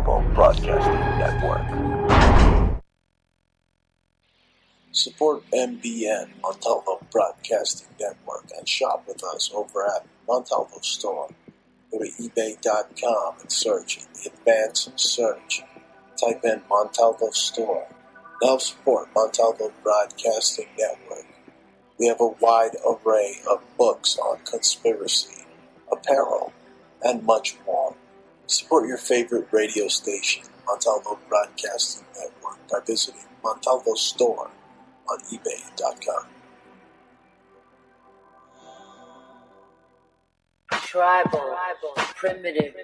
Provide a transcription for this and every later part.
Montalvo Broadcasting Network. Support MBN, Montalvo Broadcasting Network, and shop with us over at Montalvo Store. Go to ebay.com and search in the advanced search. Type in Montalvo Store. Now support Montalvo Broadcasting Network. We have a wide array of books on conspiracy, apparel, and much more. Support your favorite radio station, Montalvo Broadcasting Network, by visiting Montalvo Store on ebay.com. Tribal, primitive,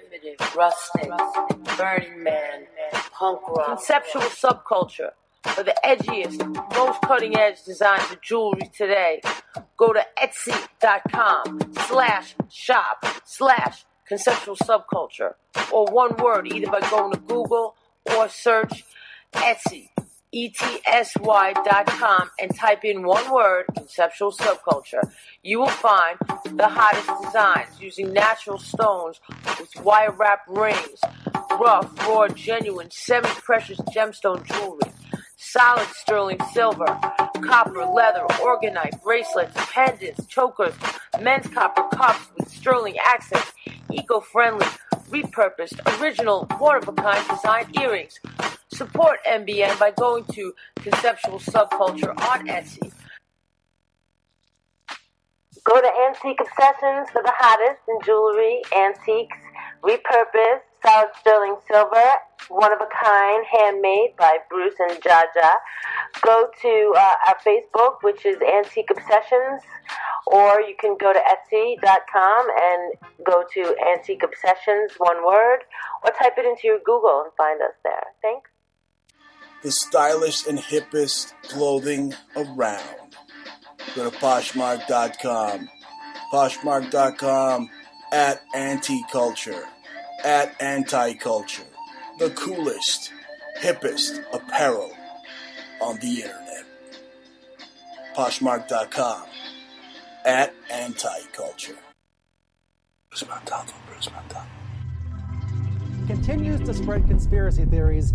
rustic, Burning Man, punk rock, conceptual subculture for the edgiest, most cutting-edge designs of jewelry today. Go to etsy.com/shop/conceptual subculture, or one word, either by going to Google or search Etsy, ETSY.com, and type in one word, conceptual subculture. You will find the hottest designs using natural stones with wire wrap rings, rough, raw, genuine, semi-precious gemstone jewelry, solid sterling silver, copper, leather, orgonite, bracelets, pendants, chokers, men's copper cups with sterling accents, eco-friendly, repurposed, original, one-of-a-kind design earrings. Support MBN by going to Conceptual Subculture on Etsy. Go to Antique Obsessions for the hottest in jewelry, antiques, repurposed, solid sterling silver, one-of-a-kind, handmade by Bruce and Jaja. Go to our Facebook, which is Antique Obsessions, or you can go to Etsy.com and go to Antique Obsessions, one word, or type it into your Google and find us there. Thanks. The stylish and hippest clothing around. Go to Poshmark.com. Poshmark.com at Anti-Culture. At Anti-Culture. The coolest, hippest apparel on the internet. Poshmark.com at Anti-Culture. Bruce Montalvo. Continues to spread conspiracy theories.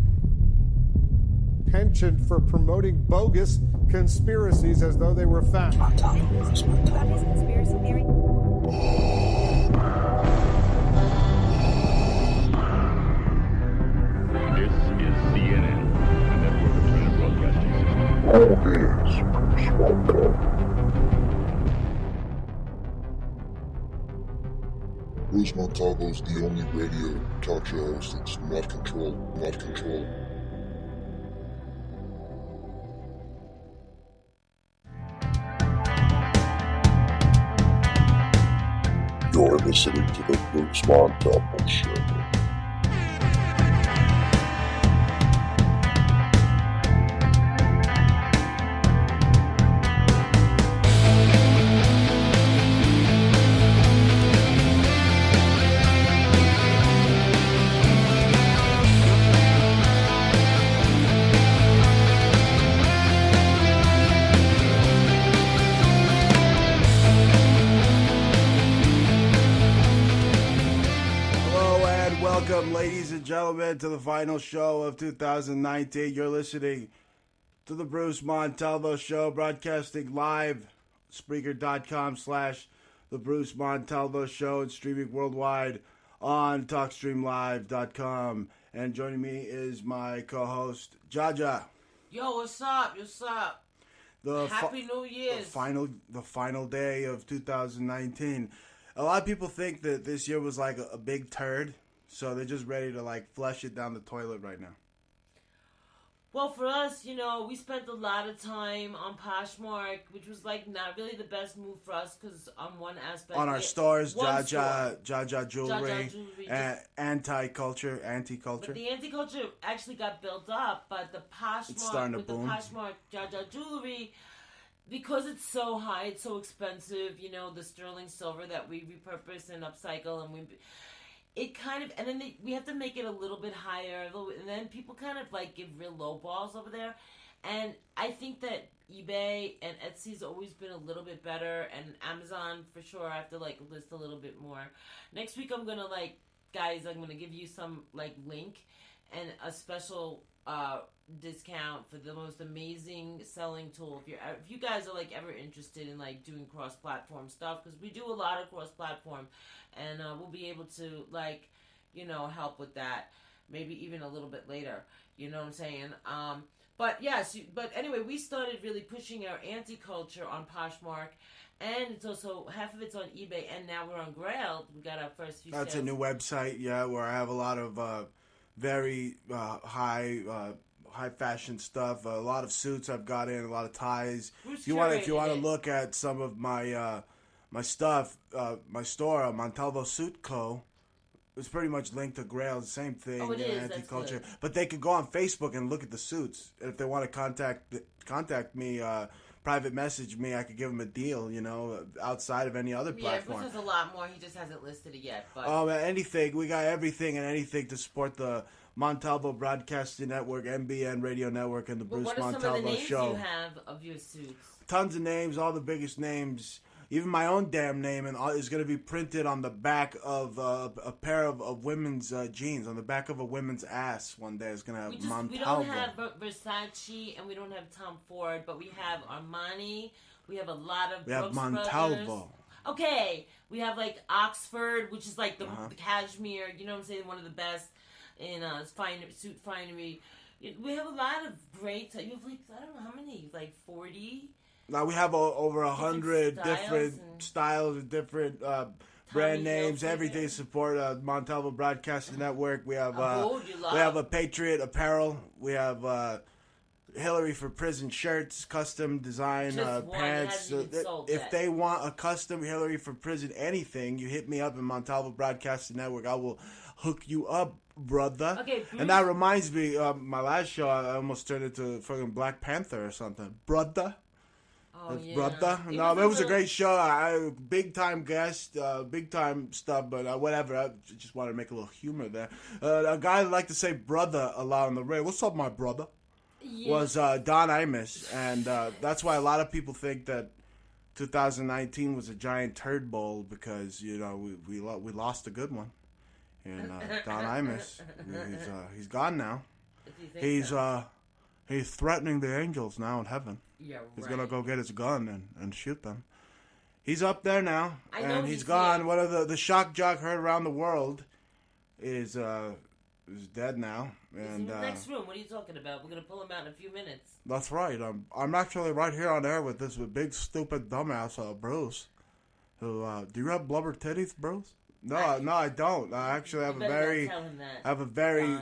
Penchant for promoting bogus conspiracies as though they were fact. Bruce Montalvo. About his conspiracy theory. This is CNN, a network of China broadcasting systems. All is Bruce Montalvo. Bruce Montalvo is the only radio talk show host that's not controlled. You're listening to the Bruce Montalvo Show. Welcome, ladies and gentlemen, to the final show of 2019. You're listening to the Bruce Montalvo Show, broadcasting live, Spreaker.com/the Bruce Montalvo Show, and streaming worldwide on TalkStreamLive.com. And joining me is my co-host, Jaja. Yo, what's up? Happy New Year's. The final day of 2019. A lot of people think that this year was like a big turd. So they're just ready to, like, flush it down the toilet right now. Well, for us, we spent a lot of time on Poshmark, which was, like, not really the best move for us, because on one aspect... On our stores, Jaja Jewelry, and Anti-Culture. But the Anti-Culture actually got built up, but the Poshmark, with the Poshmark Jaja Jewelry, because it's so high, it's so expensive, the sterling silver that we repurpose and upcycle, and it kind of, and then we have to make it a little bit higher, and then people kind of like give real low balls over there. And I think that eBay and Etsy's always been a little bit better, and Amazon for sure. I have to like list a little bit more. Next week I'm gonna give you some like link, and a special discount for the most amazing selling tool. If you guys are like ever interested in like doing cross-platform stuff, because we do a lot of cross-platform, and we'll be able to like, help with that. Maybe even a little bit later. You know what I'm saying? But yes, but anyway, we started really pushing our anti-culture on Poshmark, and it's also half of it's on eBay, and now we're on Grail. We got our first few. That's sales. a new website, yeah, where I have a lot of very high fashion stuff. A lot of suits I've got in, a lot of ties. If you want to look at some of my my stuff, my store, Montalvo Suit Co. It's pretty much linked to Grail, the same thing. Oh, it is. Anti-culture. That's good. But they could go on Facebook and look at the suits. And if they want to contact me, private message me, I could give them a deal, outside of any other platform. Yeah, Bruce has a lot more. He just hasn't listed it yet. But anything. We got everything and anything to support the Montalvo Broadcasting Network, MBN Radio Network, and the Bruce Montalvo Show. What are some of the names you have of your suits? Tons of names, all the biggest names. Even my own damn name is going to be printed on the back of a pair of women's jeans, on the back of a women's ass one day. It's going to have Montalvo. We don't have Versace and we don't have Tom Ford, but we have Armani. We have a lot of Brooks Montalvo. Brothers. Okay. We have like Oxford, which is like the cashmere, you know what I'm saying, one of the best in suit finery. We have a lot of great, you have like, I don't know how many, like 40? Now we have over 100 different styles and different brand names, everything to support Montalvo Broadcasting Network. We have a Patriot apparel. We have Hillary for Prison shirts, custom design pants. If they want a custom Hillary for Prison anything, you hit me up in Montalvo Broadcasting Network. I will hook you up, brother. Okay, and that reminds me, my last show I almost turned into fucking Black Panther or something, brother. Oh, yeah. Brother. No, it was a great show. Big time guest, big time stuff, but whatever. I just wanted to make a little humor there. A guy that liked to say brother a lot on the radio. What's up, my brother? Yeah. Was Don Imus, and that's why a lot of people think that 2019 was a giant turd bowl because we lost a good one. And Don Imus, he's gone now. He's threatening the angels now in heaven. Yeah, right. He's gonna go get his gun and shoot them. He's up there now, and he's gone. Here. One of the shock jock heard around the world is dead now. And he's in the next room. What are you talking about? We're gonna pull him out in a few minutes. That's right. I'm actually right here on air with this big stupid dumbass Bruce. Who do you have blubber titties, Bruce? No, I don't. I actually have a very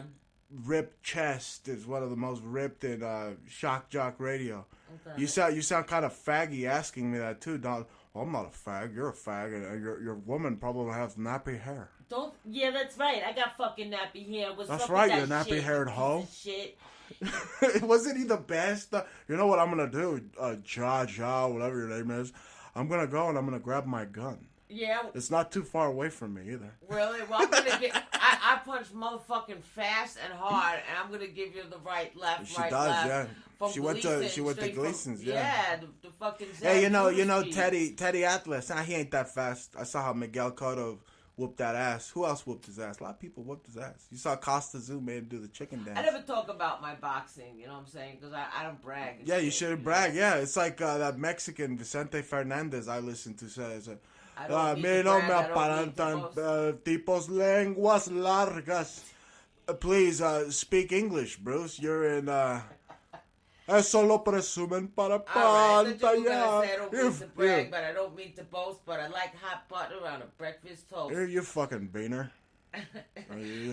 ripped chest. Is one of the most ripped in shock jock radio. Okay. You sound kind of faggy asking me that too, Don. Well, I'm not a fag. You're a fag, and your woman probably has nappy hair. Yeah, that's right. I got fucking nappy hair. That's right, you nappy haired hoe. Shit. Wasn't he the best? You know what I'm gonna do, Ja, whatever your name is. I'm gonna go and I'm gonna grab my gun. Yeah. It's not too far away from me either. Really? Well, I'm gonna get. I punch motherfucking fast and hard, and I'm gonna give you the right, left, she right, does, left. Yeah. She went to Gleason's, yeah. Yeah, the fucking. Hey, you know, Teddy Atlas. He ain't that fast. I saw how Miguel Cotto whooped that ass. Who else whooped his ass? A lot of people whooped his ass. You saw Costa Zoom made him do the chicken dance. I never talk about my boxing. You know what I'm saying? Because I don't brag. Yeah, you shouldn't brag. Yeah, it's like that Mexican Vicente Fernandez I listened to says. Me no me aparentan tipos lenguas largas. Please speak English, Bruce. You're in. Eso lo presumen para pantalla. I don't mean to brag, but I don't mean to boast. But I like hot butter on a breakfast toast. You fucking beaner.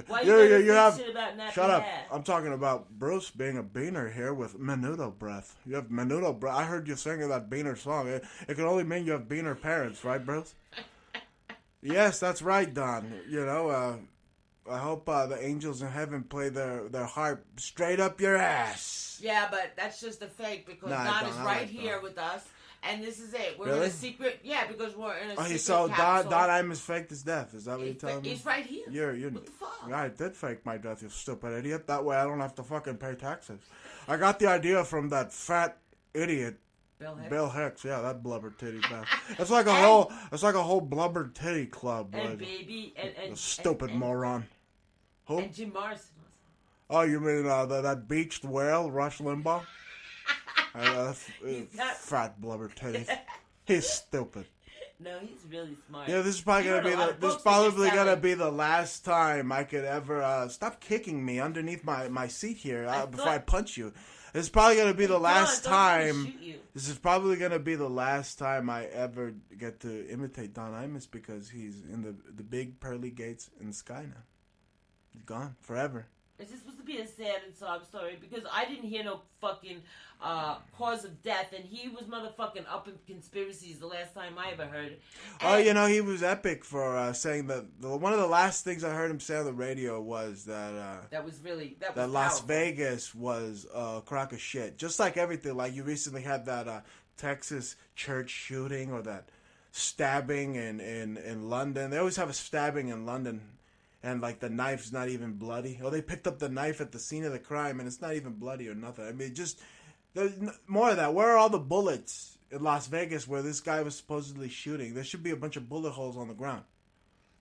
Why you have shit about nappy shut up. Hat? I'm talking about Bruce being a beaner here with menudo breath. You have menudo breath. I heard you singing that beaner song. It can only mean you have beaner parents, right, Bruce? Yes, that's right, Don. I hope the angels in heaven play their harp straight up your ass. Yeah, but that's just a fake because Don is right here with us. And this is it. We're in a secret. Yeah, because we're in a secret so capsule. Don Imus faked his death. Is that what you're telling me? He's right here. What the fuck? I did fake my death, you stupid idiot. That way I don't have to fucking pay taxes. I got the idea from that fat idiot. Bill Hicks, yeah, that blubber titty bastard. It's like a whole blubber titty club. And baby, and stupid moron. Who? And Jim Morrison. Oh, you mean that beached whale, Rush Limbaugh? Fat blubber titties. He's stupid. No, he's really smart. Yeah, this is probably gonna be the last time I could ever stop kicking me underneath my seat here before I punch you. This is probably gonna be the last time. This is probably gonna be the last time I ever get to imitate Don Imus because he's in the big pearly gates in the sky now. He's gone forever. Is this supposed to be a sad and sob story? Because I didn't hear no fucking cause of death, and he was motherfucking up in conspiracies the last time I ever heard. And he was epic for saying that. One of the last things I heard him say on the radio was that that Las Vegas was a crock of shit. Just like everything. Like you recently had that Texas church shooting or that stabbing in London. They always have a stabbing in London. And, like, the knife's not even bloody. Or they picked up the knife at the scene of the crime, and it's not even bloody or nothing. I mean, just, there's more of that. Where are all the bullets in Las Vegas where this guy was supposedly shooting? There should be a bunch of bullet holes on the ground.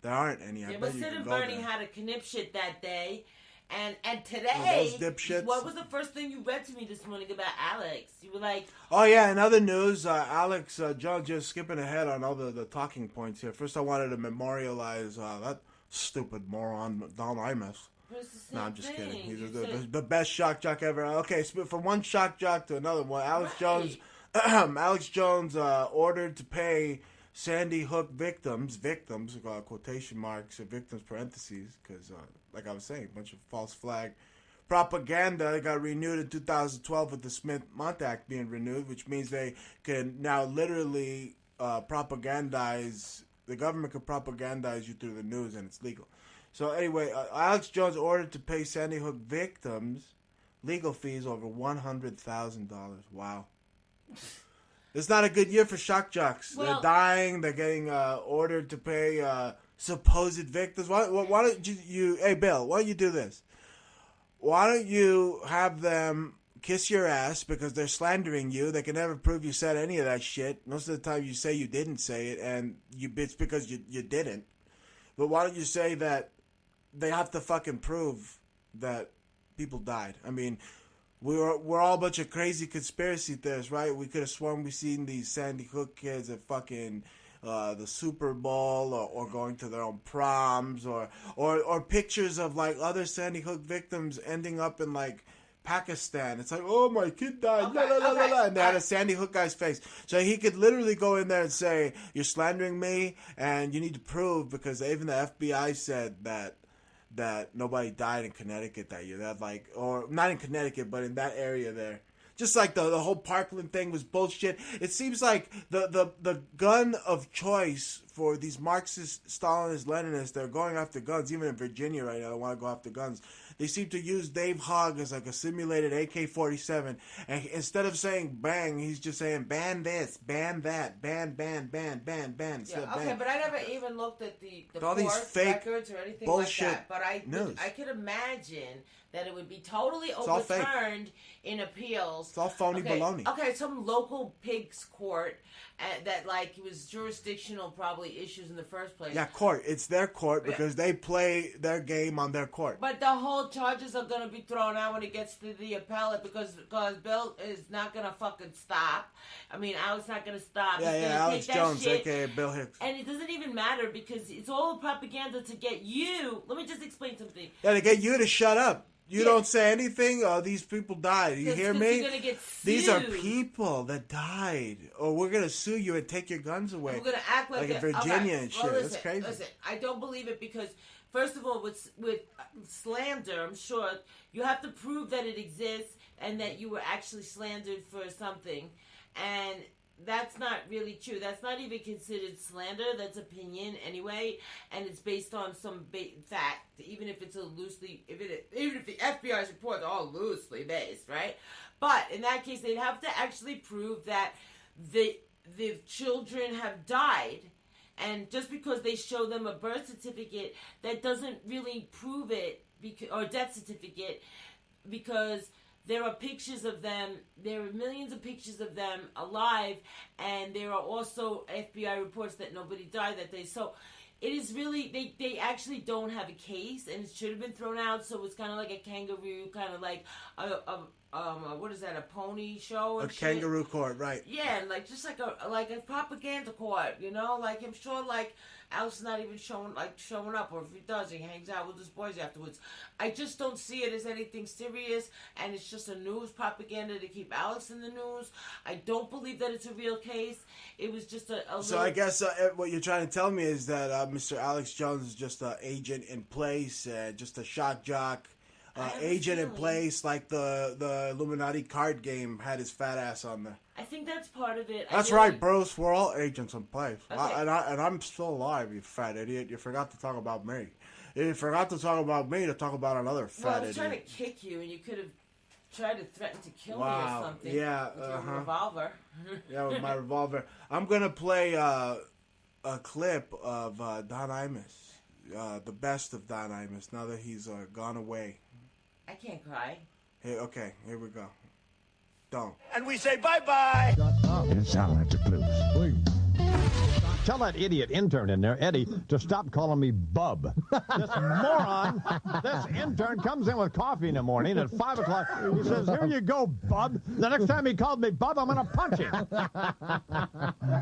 There aren't any. Yeah, but Sid and Bernie had a knipshit that day. And today, those dipshits. What was the first thing you read to me this morning about Alex? You were like... Oh, yeah, in other news, Alex Jones, just skipping ahead on all the talking points here. First, I wanted to memorialize that... stupid moron, Don Imus. No, I'm just kidding. He's the best shock jock ever. Okay, so from one shock jock to another one. Alex Jones ordered to pay Sandy Hook victims, quotation marks, victims parentheses, because, like I was saying, a bunch of false flag propaganda got renewed in 2012 with the Smith-Mont Act being renewed, which means they can now literally propagandize. The government could propagandize you through the news, and it's legal. So anyway, Alex Jones ordered to pay Sandy Hook victims legal fees over $100,000. Wow. It's not a good year for shock jocks. Well, they're dying. They're getting ordered to pay supposed victims. Why don't you... Hey, Bill, why don't you do this? Why don't you have them... kiss your ass because they're slandering you. They can never prove you said any of that shit. Most of the time you say you didn't say it, and it's because you didn't. But why don't you say that they have to fucking prove that people died? I mean, we're all a bunch of crazy conspiracy theorists, right? We could have sworn we seen these Sandy Hook kids at fucking the Super Bowl or going to their own proms or pictures of like other Sandy Hook victims ending up in like Pakistan. It's like, oh, my kid died. And they had a Sandy Hook guy's face. So he could literally go in there and say, you're slandering me, and you need to prove, because even the FBI said that nobody died in Connecticut that year. That or not in Connecticut, but in that area there. Just like the whole Parkland thing was bullshit. It seems like the gun of choice for these Marxist, Stalinist, Leninists, they're going after guns. Even in Virginia right now, they want to go after guns. They seem to use Dave Hogg as like a simulated AK-47. And instead of saying bang, he's just saying ban this, ban that, ban. Yeah, okay, but I never even looked at the all these fake records or anything bullshit like that. But I could imagine that it would be totally overturned in appeals. It's all phony baloney. Okay, some local pig's court that like was jurisdictional probably issues in the first place. Yeah, court. It's their court because they play their game on their court. But the whole charges are going to be thrown out when it gets to the appellate because Bill is not going to fucking stop. I mean, Alex not going to stop. Yeah, Alex Jones, a.k.a. Bill Hicks. And it doesn't even matter because it's all propaganda to get you. Let me just explain something. Yeah, to get you to shut up. You don't say anything. Oh, these people died. You hear me? You're gonna get sued. These are people that died. Or we're gonna sue you and take your guns away. We're gonna act like in Virginia and shit. That's crazy. Listen, I don't believe it because first of all, with slander, I'm sure you have to prove that it exists and that you were actually slandered for something, and that's not really true. That's not even considered slander. That's opinion anyway, and it's based on some fact. Even if it's even if the FBI's reports are all loosely based, right? But in that case, they'd have to actually prove that the children have died, and just because they show them a birth certificate, that doesn't really prove it, or death certificate, because there are pictures of them. There are millions of pictures of them alive, and there are also FBI reports that nobody died that day. So it is really, they actually don't have a case, and it should have been thrown out, so it's kind of like a kangaroo, kind of like what is that, a pony show? A kangaroo court, right. Yeah, and like, just like a propaganda court, you know? Like, I'm sure, like, Alex is not even showing up, or if he does, he hangs out with his boys afterwards. I just don't see it as anything serious, and it's just a news propaganda to keep Alex in the news. I don't believe that it's a real case. It was just a So I guess what you're trying to tell me is that Mr. Alex Jones is just an agent in place, just a shock jock. Agent in place, like the Illuminati card game had his fat ass on there. I think that's part of it. That's right, Bruce. We're all agents in place. Okay. And I'm still alive, you fat idiot. You forgot to talk about me. You forgot to talk about me to talk about another fat idiot. Well, I was trying to kick you, and you could have tried to threaten to kill me or something. Yeah, with your revolver. Yeah, with my revolver. I'm going to play a clip of Don Imus, the best of Don Imus, now that he's gone away. I can't cry. Hey, okay, here we go. Don't. And we say bye-bye. It sounds like the blues. Please. Tell that idiot intern in there, Eddie, to stop calling me Bub. This moron, this intern comes in with coffee in the morning at 5 o'clock. He says, here you go, Bub. The next time he called me Bub, I'm going to punch him.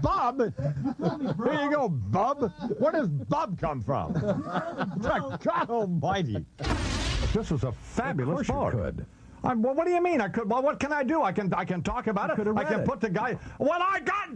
Bub? Here you go, Bub. Where does Bub come from? God almighty. This was a fabulous part. Well, what do you mean? I could. Well, what can I do? I can talk about it. I can put the guy. Well, I got.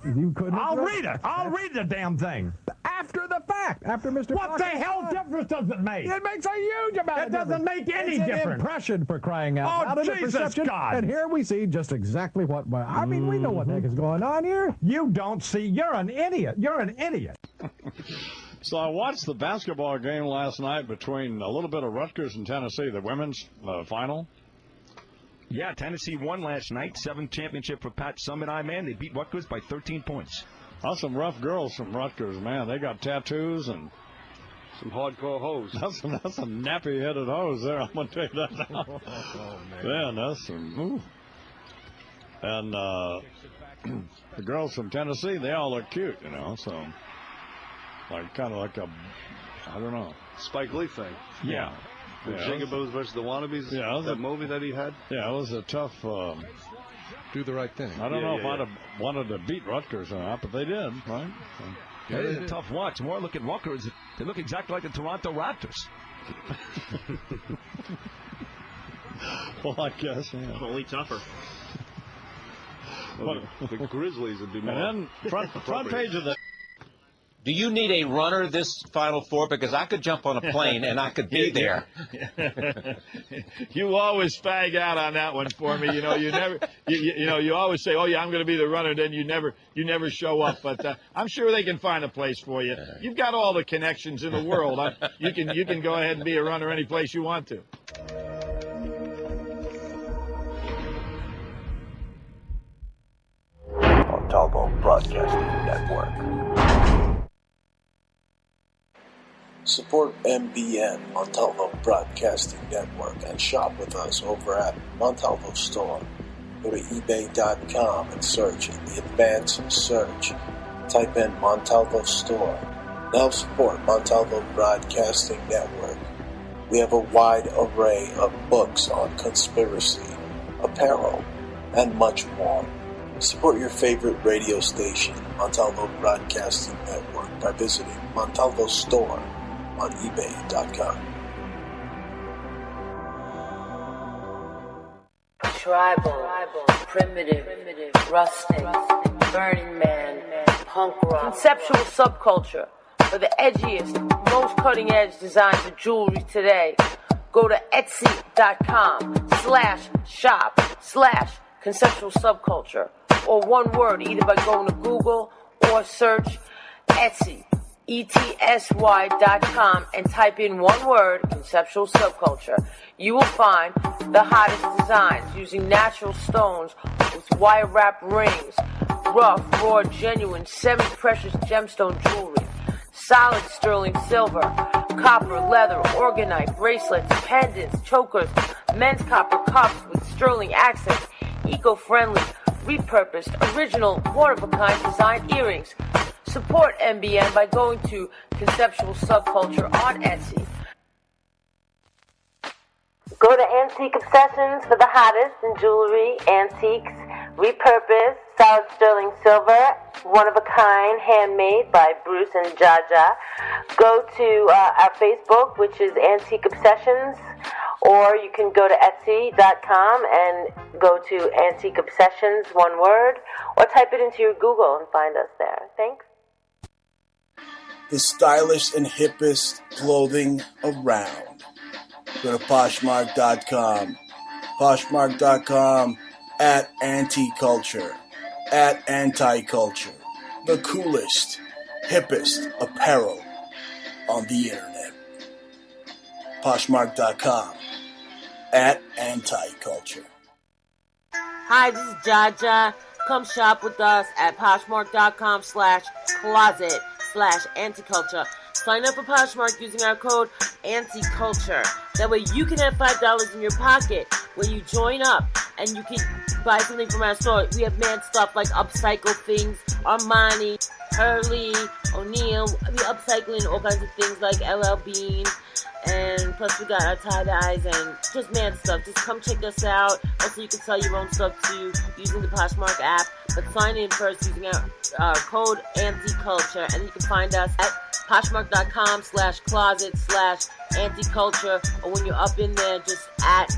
You couldn't. I'll read it. I'll read the damn thing after the fact. After Mr. What the hell difference does it make? It makes a huge amount. It doesn't make any difference. An impression, for crying out loud. Oh, Jesus God! And here we see just exactly what. I mean, we know what the heck is going on here. You don't see. You're an idiot. You're an idiot. So I watched the basketball game last night between a little bit of Rutgers and Tennessee, the women's final. Yeah, Tennessee won last night. 7th championship for Pat Summitt, man. They beat Rutgers by 13 points. That's some rough girls from Rutgers, man. They got tattoos and some hardcore hoes. That's some nappy-headed hoes there, I'm going to tell you that now. Oh, man. That's some... Ooh. And the girls from Tennessee, they all look cute, you know, so... Like, kind of like a, I don't know. Spike Lee thing. Yeah. The Jigaboos versus the Wannabes. Yeah. That movie that he had. Yeah, it was a tough. Do the right thing. I don't know if I'd have wanted to beat Rutgers or not, but they did, right? So, yeah, it is a tough watch. More look at Rutgers. They look exactly like the Toronto Raptors. Well, I guess. Yeah. Only tougher. Well, the Grizzlies would be more. And then front page of the. Do you need a runner this Final Four? Because I could jump on a plane and I could be there. You always fag out on that one for me. You know, you never, you always say, "Oh yeah, I'm going to be the runner." Then you never show up. But I'm sure they can find a place for you. You've got all the connections in the world. You can go ahead and be a runner any place you want to. Montalvo Broadcasting Network. Support MBN, Montalvo Broadcasting Network, and shop with us over at Montalvo Store. Go to ebay.com and search in the advanced search. Type in Montalvo Store. Now support Montalvo Broadcasting Network. We have a wide array of books on conspiracy, apparel, and much more. Support your favorite radio station, Montalvo Broadcasting Network, by visiting Montalvo Store on ebay.com. Tribal, primitive, rustic, Burning Man, punk rock, conceptual subculture for the edgiest, most cutting-edge designs of jewelry today. Go to etsy.com/shop/conceptual subculture, or one word, either by going to Google or search Etsy. ETSY.com and type in one word, conceptual subculture. You will find the hottest designs using natural stones with wire wrap rings, rough, raw, genuine, semi-precious gemstone jewelry, solid sterling silver, copper, leather, orgonite, bracelets, pendants, chokers, men's copper cups with sterling accents, eco-friendly, repurposed, original, one-of-a-kind design earrings, Support MBN by going to Conceptual Subculture on Etsy. Go to Antique Obsessions for the hottest in jewelry, antiques, repurposed, solid sterling silver, one-of-a-kind, handmade by Bruce and Jaja. Go to our Facebook, which is Antique Obsessions, or you can go to Etsy.com and go to Antique Obsessions, one word, or type it into your Google and find us there. Thanks. The stylish and hippest clothing around. Go to Poshmark.com. Poshmark.com at Anti-Culture. At Anti-Culture. The coolest, hippest apparel on the internet. Poshmark.com at Anti-Culture. Hi, this is Jaja. Come shop with us at Poshmark.com/closet/anticulture. Sign up for Poshmark using our code ANTICULTURE. That way you can have $5 in your pocket when you join up and you can buy something from our store. We have mad stuff like upcycle things, Armani, Hurley, O'Neill. We're upcycling all kinds of things like LL Bean. And plus we got our tie-dyes and just mad stuff. Just come check us out. Also, you can sell your own stuff too using the Poshmark app. But sign in first using our code ANTICULTURE. And you can find us at Poshmark.com/closet/anticulture. Or when you're up in there, just at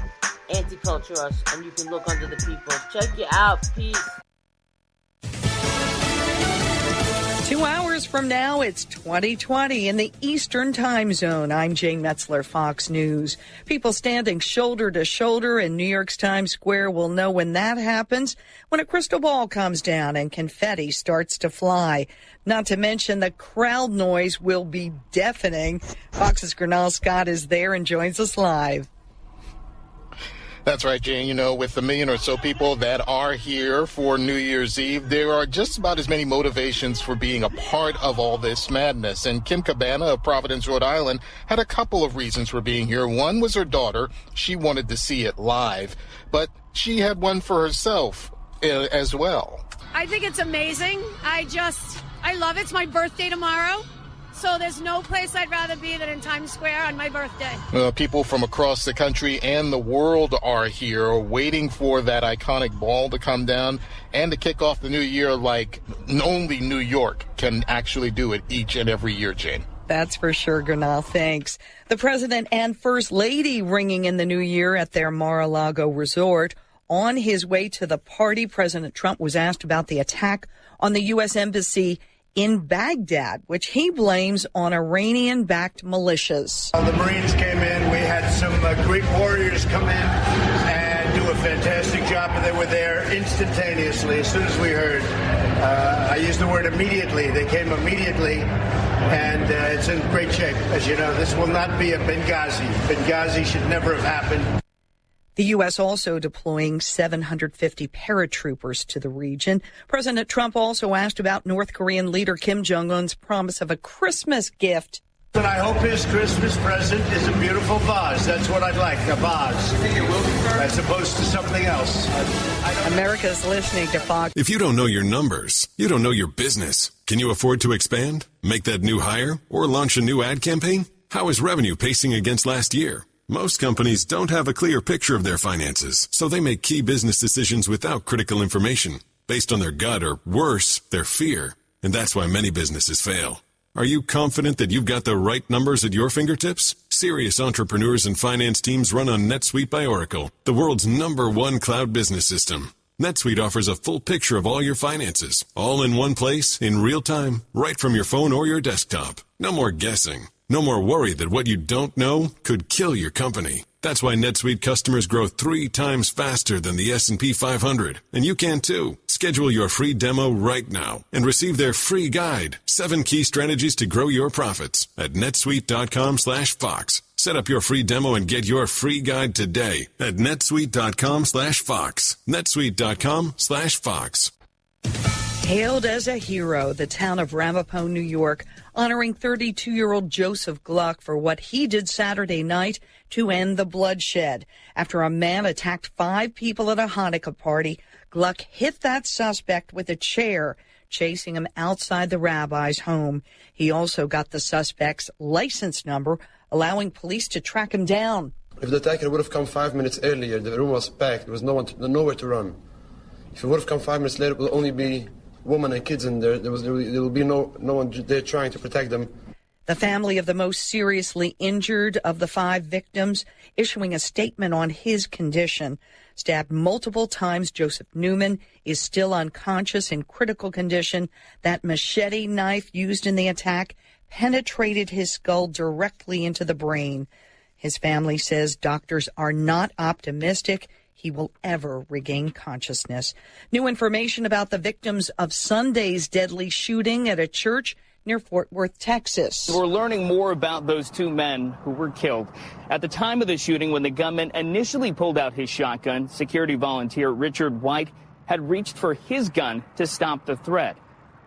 Anticulture us. And you can look under the people. Check you out. Peace. 2 hours from now, it's 2020 in the Eastern Time Zone. I'm Jane Metzler, Fox News. People standing shoulder to shoulder in New York's Times Square will know when that happens, when a crystal ball comes down and confetti starts to fly. Not to mention the crowd noise will be deafening. Fox's Gernal Scott is there and joins us live. That's right, Jane. You know, with the million or so people that are here for New Year's Eve, there are just about as many motivations for being a part of all this madness. And Kim Cabana of Providence, Rhode Island, had a couple of reasons for being here. One was her daughter. She wanted to see it live, but she had one for herself as well. I think it's amazing. I love it. It's my birthday tomorrow. So there's no place I'd rather be than in Times Square on my birthday. People from across the country and the world are here waiting for that iconic ball to come down and to kick off the new year like only New York can actually do it each and every year, Jane. That's for sure, Gernal. Thanks. The President and First Lady ringing in the new year at their Mar-a-Lago resort. On his way to the party, President Trump was asked about the attack on the U.S. Embassy in Baghdad, which he blames on Iranian-backed militias. The Marines came in. We had some Greek warriors come in and do a fantastic job, and they were there instantaneously as soon as we heard. I used the word immediately. They came immediately, and it's in great shape. As you know, this will not be a Benghazi. Benghazi should never have happened. The U.S. also deploying 750 paratroopers to the region. President Trump also asked about North Korean leader Kim Jong-un's promise of a Christmas gift. And I hope his Christmas present is a beautiful vase. That's what I'd like, a vase. As opposed to something else. America's listening to Fox. If you don't know your numbers, you don't know your business. Can you afford to expand? Make that new hire? Or launch a new ad campaign? How is revenue pacing against last year? Most companies don't have a clear picture of their finances, so they make key business decisions without critical information, based on their gut or, worse, their fear. And that's why many businesses fail. Are you confident that you've got the right numbers at your fingertips? Serious entrepreneurs and finance teams run on NetSuite by Oracle, the world's #1 cloud business system. NetSuite offers a full picture of all your finances, all in one place, in real time, right from your phone or your desktop. No more guessing. No more worry that what you don't know could kill your company. That's why NetSuite customers grow 3 times faster than the S&P 500. And you can too. Schedule your free demo right now and receive their free guide, 7 key strategies to grow your profits at netsuite.com/Fox. Set up your free demo and get your free guide today at netsuite.com/Fox. netsuite.com/Fox. Hailed as a hero, the town of Ramapo, New York, honoring 32-year-old Joseph Gluck for what he did Saturday night to end the bloodshed. After a man attacked 5 people at a Hanukkah party, Gluck hit that suspect with a chair. kept chasing him outside the rabbi's home. He also got the suspect's license number, allowing police to track him down. If the attacker would have come 5 minutes earlier, the room was packed. There was nowhere to run. If he would have come 5 minutes later, it will only be women and kids in there. There will be no one there trying to protect them. The family of the most seriously injured of the 5 victims issuing a statement on his condition. Stabbed multiple times, Joseph Newman is still unconscious in critical condition. That machete knife used in the attack penetrated his skull directly into the brain. His family says doctors are not optimistic he will ever regain consciousness. New information about the victims of Sunday's deadly shooting at a church near Fort Worth, Texas. We're learning more about those 2 men who were killed. At the time of the shooting, when the gunman initially pulled out his shotgun, security volunteer Richard White had reached for his gun to stop the threat.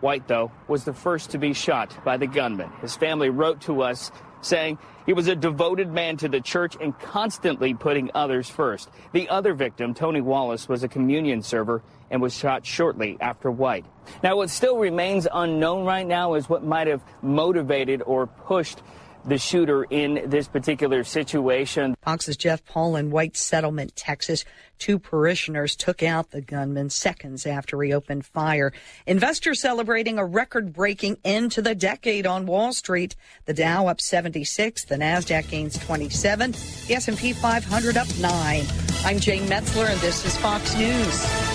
White, though, was the first to be shot by the gunman. His family wrote to us saying he was a devoted man to the church and constantly putting others first. The other victim, Tony Wallace, was a communion server and was shot shortly after White. Now, what still remains unknown right now is what might have motivated or pushed the shooter in this particular situation. Fox's Jeff Paul in White Settlement, Texas. 2 parishioners took out the gunman seconds after he opened fire. Investors celebrating a record-breaking end to the decade on Wall Street. The Dow up 76, the Nasdaq gains 27, the S&P 500 up 9. I'm Jane Metzler, and this is Fox News.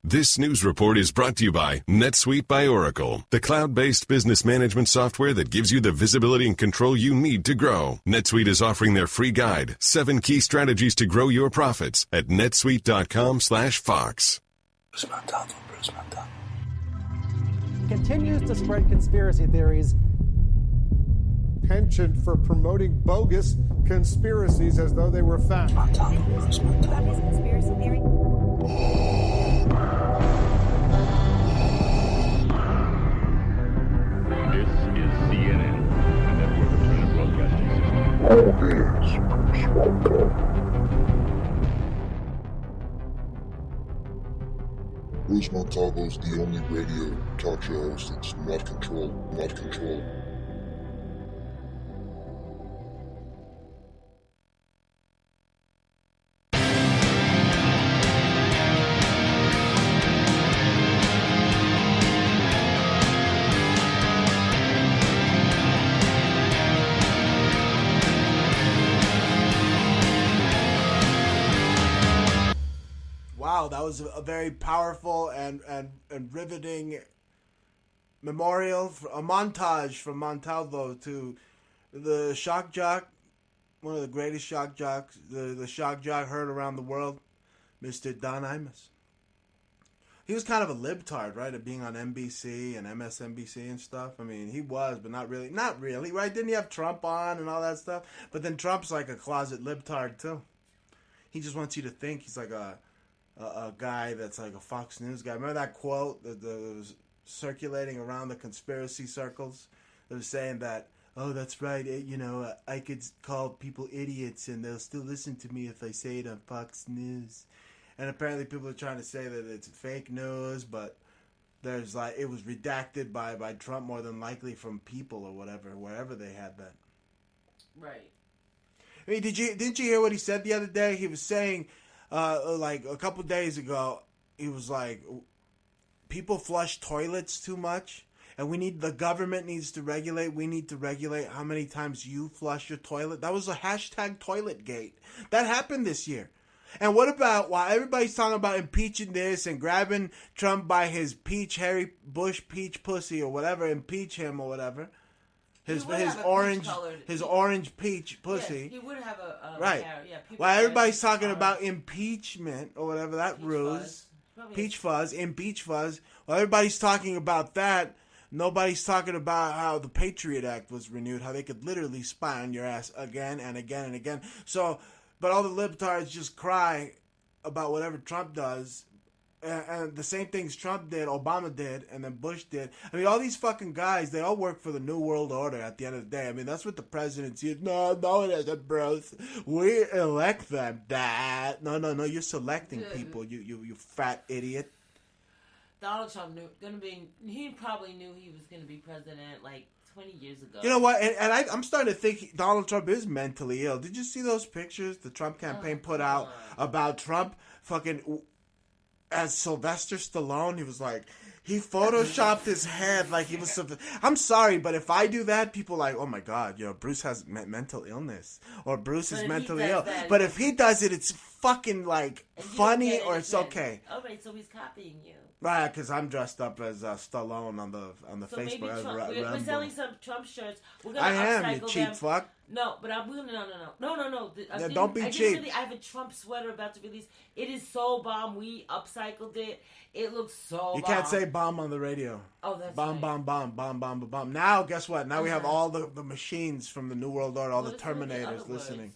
This news report is brought to you by NetSuite by Oracle, the cloud-based business management software that gives you the visibility and control you need to grow. NetSuite is offering their free guide, 7 key strategies to grow your profits at netsuite.com/Fox. Continues to spread conspiracy theories. Penchant for promoting bogus conspiracies as though they were fact. Conspiracy theory. This is CNN, a network of Turner Broadcasting Bruce Montalvo is the only radio talk show host that's not controlled. Wow, that was a very powerful and riveting memorial, a montage from Montalvo to the shock jock, one of the greatest shock jocks, the shock jock heard around the world, Mr. Don Imus. He was kind of a libtard, right, of being on NBC and MSNBC and stuff. I mean, he was, but not really, right? Didn't he have Trump on and all that stuff? But then Trump's like a closet libtard, too. He just wants you to think he's like a guy that's like a Fox News guy. Remember that quote that was circulating around the conspiracy circles? That was saying that, oh, that's right, I could call people idiots and they'll still listen to me if I say it on Fox News. And apparently people are trying to say that it's fake news, but there's it was redacted by Trump more than likely from people or whatever, wherever they had that. Right. I mean, didn't you hear what he said the other day? He was saying, like a couple days ago, he was like, people flush toilets too much, and the government needs to regulate. We need to regulate how many times you flush your toilet. That was a hashtag Toiletgate. That happened this year. And what about, while everybody's talking about impeaching this and grabbing Trump by his Harry Bush peach pussy or whatever, impeach him or whatever, his orange peach pussy. Yes, he would have a right. hair, yeah, While everybody's talking about impeachment or whatever that ruse, peach fuzz. While everybody's talking about that, nobody's talking about how the Patriot Act was renewed, how they could literally spy on your ass again and again and again. So, but all the libtards just cry about whatever Trump does. And the same things Trump did, Obama did, and then Bush did. I mean, all these fucking guys, they all work for the New World Order at the end of the day. I mean, that's what the presidency is. No, it isn't, bros. We elect them. No, you're selecting people, you fat idiot. Donald Trump he probably knew he was going to be president like 20 years ago. You know what? And I'm starting to think Donald Trump is mentally ill. Did you see those pictures the Trump campaign put out about Trump fucking as Sylvester Stallone? He was like, he photoshopped his head like he was something. I'm sorry, but if I do that, people are like, oh my God, Bruce has mental illness, or Bruce is mentally ill. But if he does it, it's fucking like funny, or it's okay. All right, so he's copying you. Right, because I'm dressed up as Stallone on the So Facebook. maybe Trump, we're selling some Trump shirts. We're gonna I am, upcycle you cheap them. fuck. No, but I'm no. Don't be cheap. I have a Trump sweater about to release. It is so bomb. We upcycled it. It looks so. You bomb. can't say bomb on the radio. Oh, that's bomb, right. bomb. Now, guess what? Now we have all the machines from the New World Order, all the Terminators listening.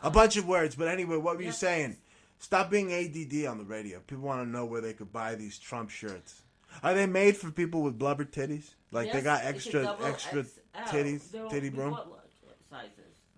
A bunch of words, but anyway, what were you saying? Stop being ADD on the radio. People want to know where they could buy these Trump shirts. Are they made for people with blubber titties? Like they got extra titties, titty room? Sizes.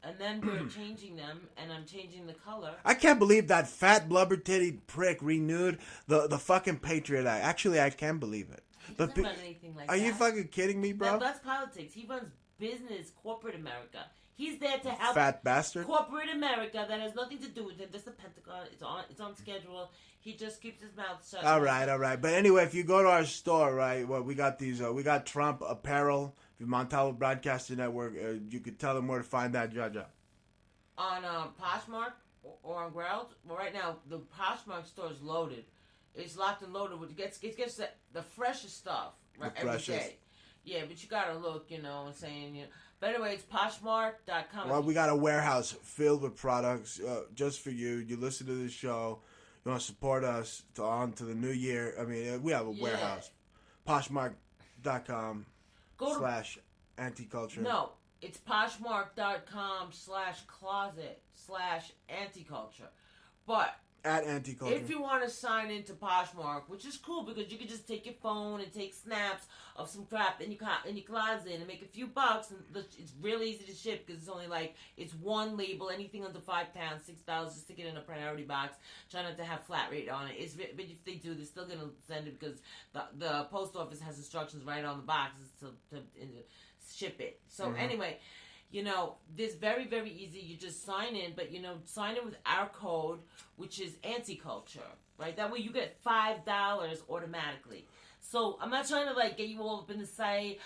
And then we're changing them, and I'm changing the color. I can't believe that fat blubber titty prick renewed the fucking Patriot Act. Actually, I can believe it. He doesn't run anything like that. Are you fucking kidding me, bro? No, that's politics. He runs business, corporate America. He's there to help fat bastard. Corporate America that has nothing to do with him. That's the Pentagon. It's on schedule. He just keeps his mouth shut. All right. But anyway, if you go to our store, right, well, we got these. We got Trump apparel. The Montalvo Broadcasting Network. You could tell them where to find that, Jaja. On Poshmark or on Growled. Well, right now the Poshmark store is loaded. It's locked and loaded. It gets the freshest stuff every day. Yeah, but you gotta look, and saying, But anyway, it's Poshmark.com. Well, we got a warehouse filled with products just for you. You listen to this show. You want to support us on to the new year. I mean, we have a warehouse. Poshmark.com /anticulture. No, it's Poshmark.com/closet/anticulture. But at Anticulture. If you want to sign into Poshmark, which is cool because you can just take your phone and take snaps of some crap in your closet and make a few bucks, and it's really easy to ship because it's only it's one label, anything under £5, $6, just stick it in a priority box. Try not to have flat rate on it. But if they do, they're still gonna send it because the post office has instructions right on the boxes to ship it. So anyway. This very, very easy. You just sign in, but, sign in with our code, which is anti-culture, right? That way you get $5 automatically. So I'm not trying to, get you all up in the site.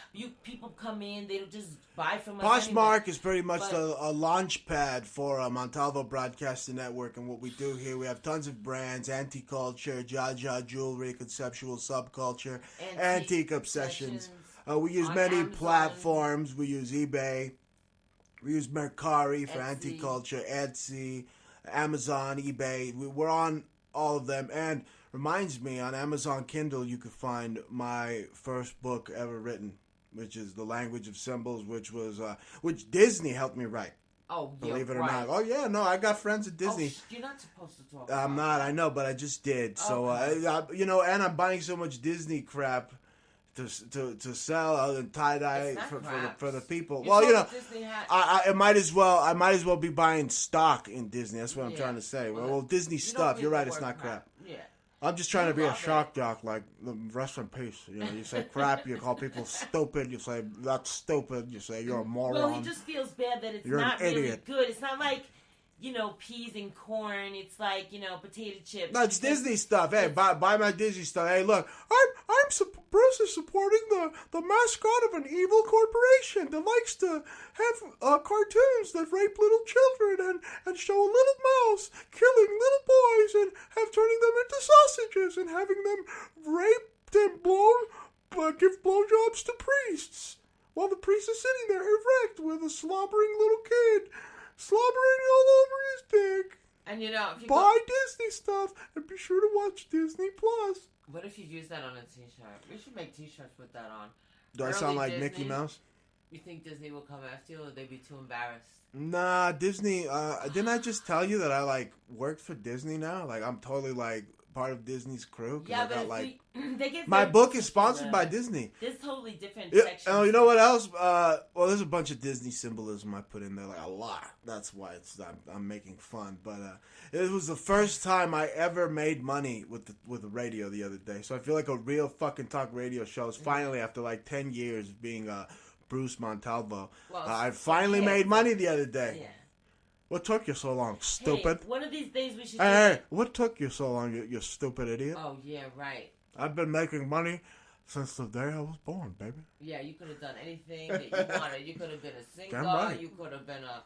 People come in, they don't just buy from us. Poshmark is pretty much a launch pad for Montalvo Broadcasting Network, and what we do here, we have tons of brands, anti-culture, Jaja Jewelry, conceptual subculture, antique obsessions. We use many Amazon platforms. We use eBay. We use Mercari for anti-culture, Etsy, Amazon, eBay. We're on all of them. And reminds me, on Amazon Kindle, you can find my first book ever written, which is The Language of Symbols, which Disney helped me write. Oh, believe it or not. Oh, yeah, no, I got friends at Disney. You're not supposed to talk I'm not, I know, but I just did. So, and I'm buying so much Disney crap to sell and tie-dye for the people. I might as well be buying stock in Disney. That's what I'm trying to say. Well, Disney stuff. You're right. It's not crap. Yeah. I'm just trying to be a shock jock, like the rest in peace. You say crap. You call people stupid. You say that's stupid. You say you're a moron. Well, he just feels bad that it's not really good. It's not like peas and corn. It's like, potato chips. No, it's Disney stuff. Hey, buy my Disney stuff. Hey, look, Bruce is supporting the mascot of an evil corporation that likes to have cartoons that rape little children and show a little mouse killing little boys and turning them into sausages and having them raped and give blowjobs to priests while the priest is sitting there erect with a slobbering little kid slobbering all over his dick. And if you buy Disney stuff and be sure to watch Disney Plus. What if you use that on a t-shirt? We should make t-shirts with that on. Do I sound like Mickey Mouse? You think Disney will come after you, or they'd be too embarrassed? Nah, Disney. Didn't I just tell you that I worked for Disney now? I'm totally part of Disney's crew. 'Cause Yeah, I got, but they get my their- book is sponsored by Disney. There's totally different Yeah, sections. oh, you know what else? Well, there's a bunch of Disney symbolism I put in there, like a lot. That's why I'm making fun. But it was the first time I ever made money with the radio the other day. So I feel like a real fucking talk radio show is finally, after like 10 years of being Bruce Montalvo, I finally made money the other day. Yeah. What took you so long, stupid? Hey, one of these days we should. Hey, what took you so long, you stupid idiot? Oh yeah, right. I've been making money since the day I was born, baby. Yeah, you could have done anything that you wanted. You could have been a singer. Damn right. You could have been a.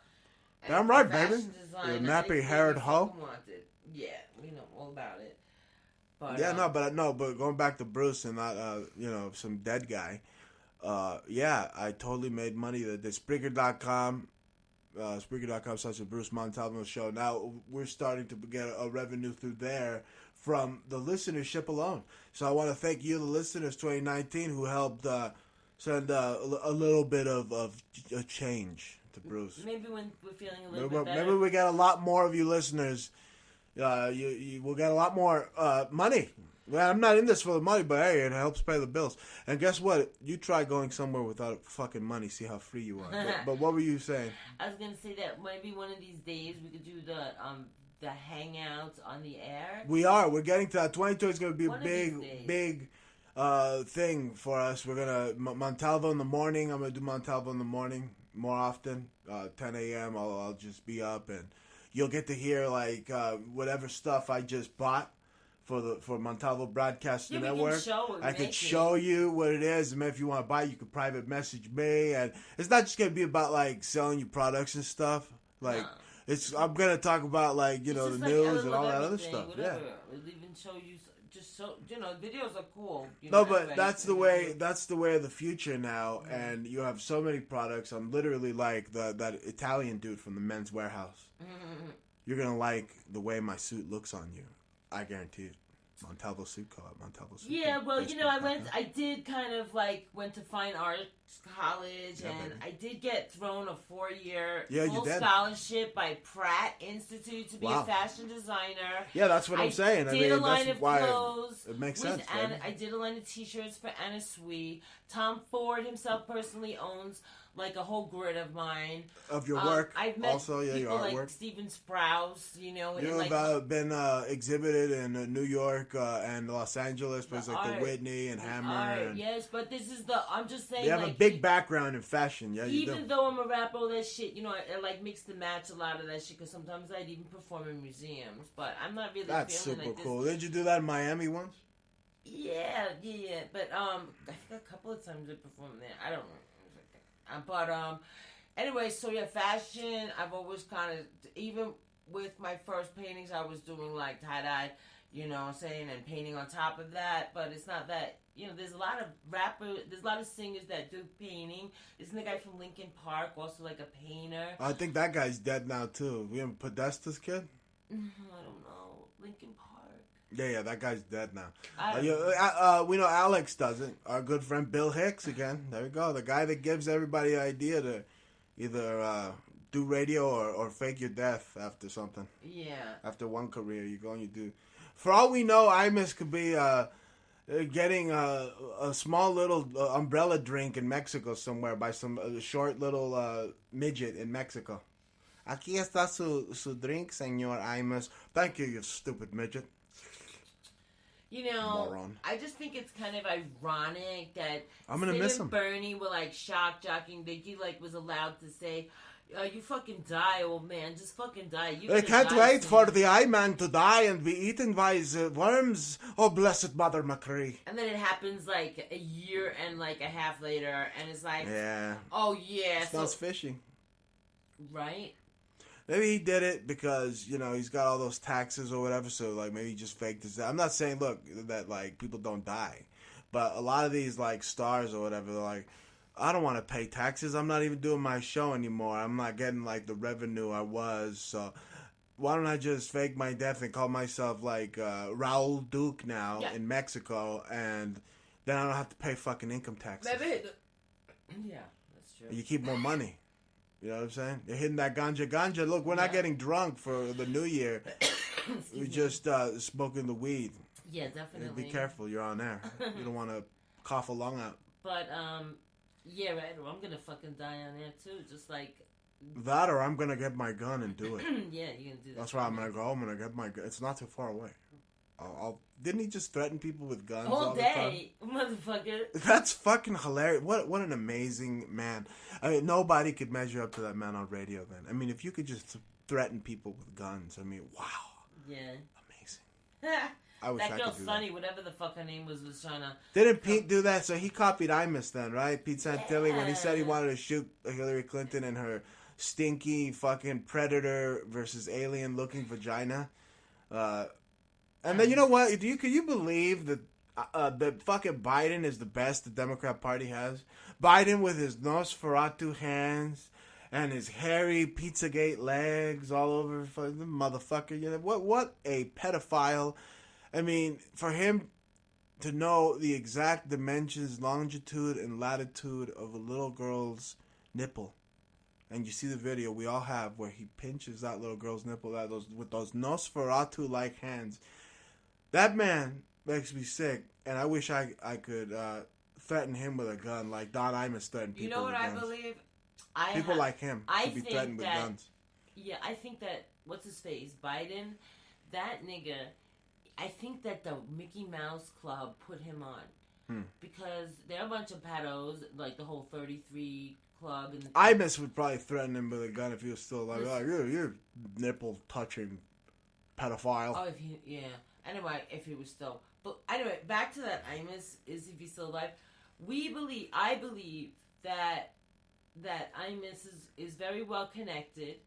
Damn right, baby. fashion designer, You nappy-haired hoe. Wanted. Yeah, we know all about it. But, Yeah, but going back to Bruce and not, some dead guy. Yeah, I totally made money. The Spreaker.com, Spreaker.com such a Bruce Montalvo show. Now we're starting to get a revenue through there from the listenership alone. So I want to thank you, the listeners, 2019, who helped send a little bit of a change to Bruce. Maybe when we're feeling a little bit better. Maybe we get a lot more of you listeners. You will get a lot more money. Well, I'm not in this for the money, but hey, it helps pay the bills. And guess what? You try going somewhere without fucking money, see how free you are. But what were you saying? I was gonna say that maybe one of these days we could do the hangouts on the air. We're getting to that. 22 is going to be One a of these big thing for us. We're going to Montalvo in the morning. I'm going to do Montalvo in the morning more often. 10 a.m. I'll just be up, and you'll get to hear like whatever stuff I just bought for Montalvo Broadcasting Network. I could show you what it is, and if you want to buy it, you can private message me. And it's not just going to be about like selling you products and stuff. Like I'm going to talk about like the like news and all that other stuff. Whatever. Yeah. We'll even show you. Videos are cool. But that's the way. That's the way of the future now, and you have so many products. I'm literally like that Italian dude from the Men's Warehouse. You're gonna like the way my suit looks on you. I guarantee it. Montalvo Suit Co-op. Montalvo Suit. Yeah, well, I did kind of like went to fine arts college, and I did get thrown a 4-year full scholarship by Pratt Institute to be a fashion designer. Yeah, that's what I'm saying. I did a line of why clothes. It makes with sense. I did a line of T-shirts for Anna Sui. Tom Ford himself personally owns like a whole grid of mine. Of your work. I've met also, people your artwork. like Steven Sprouse, You've been exhibited in New York and Los Angeles, places like the Whitney and Hammer. Yes, but this is I'm just saying. You have a big background in fashion, yeah. Even though I'm a rapper, all that shit, I like mix and match a lot of that shit because sometimes I'd even perform in museums, but I'm not really. That's feeling super like cool. This. Did you do that in Miami once? Yeah, but I think a couple of times I performed there. I don't know. But anyway, so yeah, fashion. I've always kind of, even with my first paintings, I was doing like tie-dye, you know what I'm saying, and painting on top of that. But it's not that, there's a lot of there's a lot of singers that do painting. Isn't the guy from Linkin Park also like a painter? I think that guy's dead now too. We haven't Podesta's kid? I don't know. Linkin Park. Yeah, that guy's dead now. We know Alex doesn't. Our good friend Bill Hicks again. There we go. The guy that gives everybody an idea to either do radio or fake your death after something. Yeah. After one career, you go and you do. For all we know, Imus could be getting a small little umbrella drink in Mexico somewhere by some short little midget in Mexico. Aquí está su drink, señor Imus. Thank you, you stupid midget. Moron. I just think it's kind of ironic that I'm gonna miss him. Bernie were like shock jocking that he like was allowed to say, "You fucking die, old man. Just fucking die." I can't wait for the eye man to die and be eaten by the worms. Oh, blessed Mother McCree. And then it happens like a year and like a half later, and it's like, yeah, oh yeah, smells fishy, right? Maybe he did it because, he's got all those taxes or whatever, so, like, maybe he just faked his death. I'm not saying, look, that, like, people don't die. But a lot of these, like, stars or whatever, they're like, I don't want to pay taxes. I'm not even doing my show anymore. I'm not getting, like, the revenue I was. So why don't I just fake my death and call myself, like, Raul Duke now in Mexico, and then I don't have to pay fucking income taxes. Yeah, that's true. You keep more money. You know what I'm saying? They're hitting that ganja. Look, we're not getting drunk for the New Year. We're just smoking the weed. Yeah, definitely. Be careful, you're on air. You don't want to cough a lung out. But, yeah, right, or I'm gonna fucking die on air, too, just like... That or I'm going to get my gun and do it. Yeah, you're going to do that. That's why I'm going to go home and get my gun. It's not too far away. Didn't he just threaten people with guns all day, motherfucker? That's fucking hilarious. What an amazing man. I mean, nobody could measure up to that man on radio then. I mean, if you could just threaten people with guns, I mean, wow. Yeah. Amazing. I wish that I girl could do Sunny, that. whatever the fuck her name was trying to... Didn't Pete do that? So he copied Imus then, right? Pete Santilli, when he said he wanted to shoot Hillary Clinton and her stinky fucking predator versus alien looking vagina. And then you know what? Can you believe that that fucking Biden is the best the Democrat Party has? Biden with his Nosferatu hands and his hairy Pizzagate legs all over the motherfucker. You know what a pedophile. I mean, for him to know the exact dimensions, longitude, and latitude of a little girl's nipple. And you see the video we all have where he pinches that little girl's nipple with those Nosferatu-like hands. That man makes me sick, and I wish I could threaten him with a gun like Don Imus threatened people with guns. You know what I believe? People like him should be threatened with guns. Yeah, I think that, what's his face, Biden, that nigga, I think that the Mickey Mouse Club put him on. Because they're a bunch of pedos, like the whole 33 Club. And Imus would probably threaten him with a gun if he was still alive. Like, you're nipple-touching pedophile. Oh, yeah. Anyway, if he was still... But anyway, back to that Imus, is if he's still alive. I believe that Imus is very well connected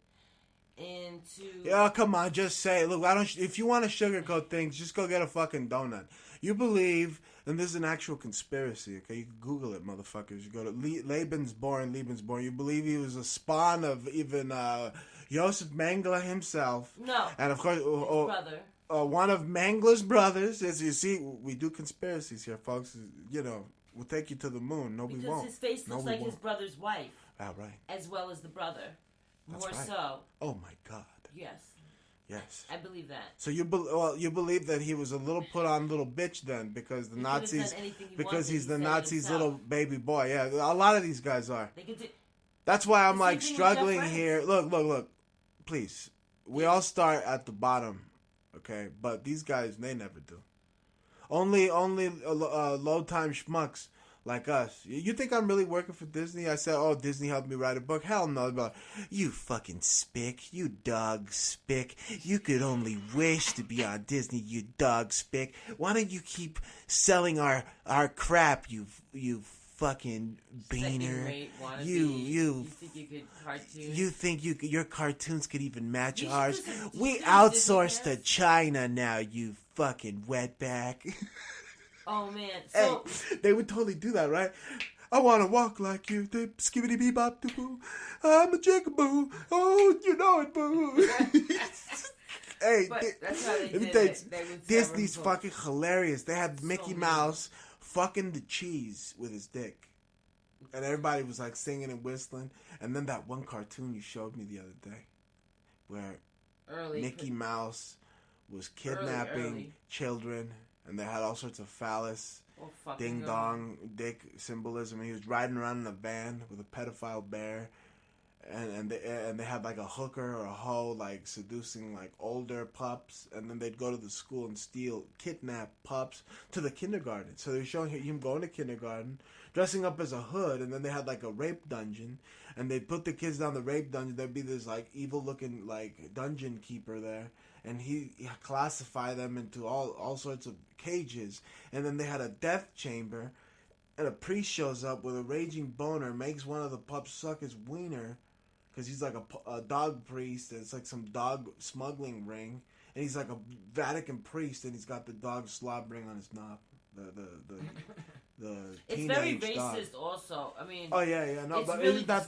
into... Yeah, come on, just say it. Look, if you want to sugarcoat things, just go get a fucking donut. You believe, and this is an actual conspiracy, okay? You can Google it, motherfuckers. You go to Lebensborn. You believe he was a spawn of even Josef Mengele himself. No. And of course... his brother. One of Mengele's brothers. As you see, we do conspiracies here, folks. You know, we'll take you to the moon. No, we won't. Because his face looks like his brother's wife. Ah, right. As well as the brother. That's More right. so. Oh, my God. Yes. I believe that. So you believe that he was a little put on little bitch then because the Nazis, because he's the Nazis' little baby boy. Yeah, a lot of these guys are. That's why I'm like struggling here. Look. Please, we all start at the bottom, okay? But these guys, they never do. Only low time schmucks like us. You think I'm really working for Disney? I said, oh, Disney helped me write a book. Hell no. But you fucking spick. You dog spick. You could only wish to be on Disney, you dog spick. Why don't you keep selling our crap, you fucking beaner. You think you could cartoon? You think your cartoons could even match ours? We outsource to China now, you fucking wetback. Oh, man. So, hey, they would totally do that, right? I want to walk like you. Skibbity bee bop boo. I'm a jigaboo. Oh, you know it, boo. Hey, that's how they did it. Disney's fucking hilarious. They had Mickey Mouse fucking the cheese with his dick. And everybody was like singing and whistling. And then that one cartoon you showed me the other day where Mickey Mouse was kidnapping children. And they had all sorts of phallus, ding-dong, dick symbolism. And he was riding around in a van with a pedophile bear. And they had like a hooker or a hoe like seducing like older pups. And then they'd go to the school and kidnap pups to the kindergarten. So they were showing him going to kindergarten, dressing up as a hood. And then they had like a rape dungeon. And they'd put the kids down the rape dungeon. There'd be this like evil-looking like dungeon keeper there. And he classified them into all sorts of cages. And then they had a death chamber. And a priest shows up with a raging boner, makes one of the pups suck his wiener. Because he's like a dog priest. And it's like some dog smuggling ring. And he's like a Vatican priest. And he's got the dog slobbering on his knob. The it's very racist dog. Also. I mean, oh yeah, no, but really isn't that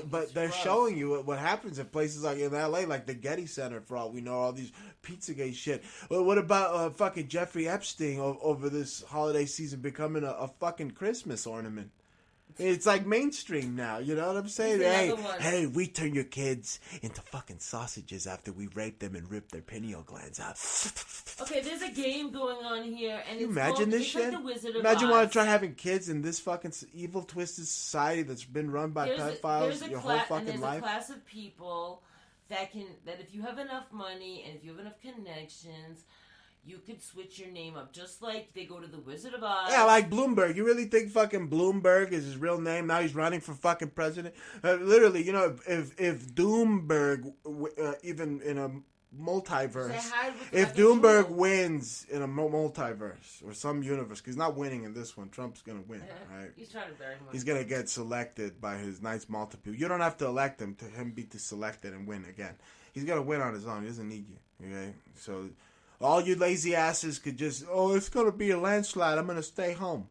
but they're gross. Showing you what happens in places like in LA, like the Getty Center, for all we know, all these Pizzagate shit. Well, what about fucking Jeffrey Epstein over this holiday season becoming a fucking Christmas ornament? It's like mainstream now, you know what I'm saying? Hey, we turn your kids into fucking sausages after we rape them and rip their pineal glands out. Okay, there's a game going on here, and Can you it's imagine called, this it's shit? Like the Wizard of Imagine Oz. wanting to try having kids in this fucking evil, twisted society that's been run by pedophiles your whole fucking there's life. a class of people that if you have enough money and if you have enough connections, you could switch your name up, just like they go to the Wizard of Oz. Yeah, like Bloomberg. You really think fucking Bloomberg is his real name? Now he's running for fucking president? Literally, you know, if Doomberg, even in a multiverse, if Doomberg wins in a multiverse or some universe, because he's not winning in this one, Trump's going to win, right? He's trying to bury him. He's going to get selected by his nice multitude. You don't have to elect him to him be selected and win again. He's going to win on his own. He doesn't need you, okay? So all you lazy asses could just, it's going to be a landslide. I'm going to stay home.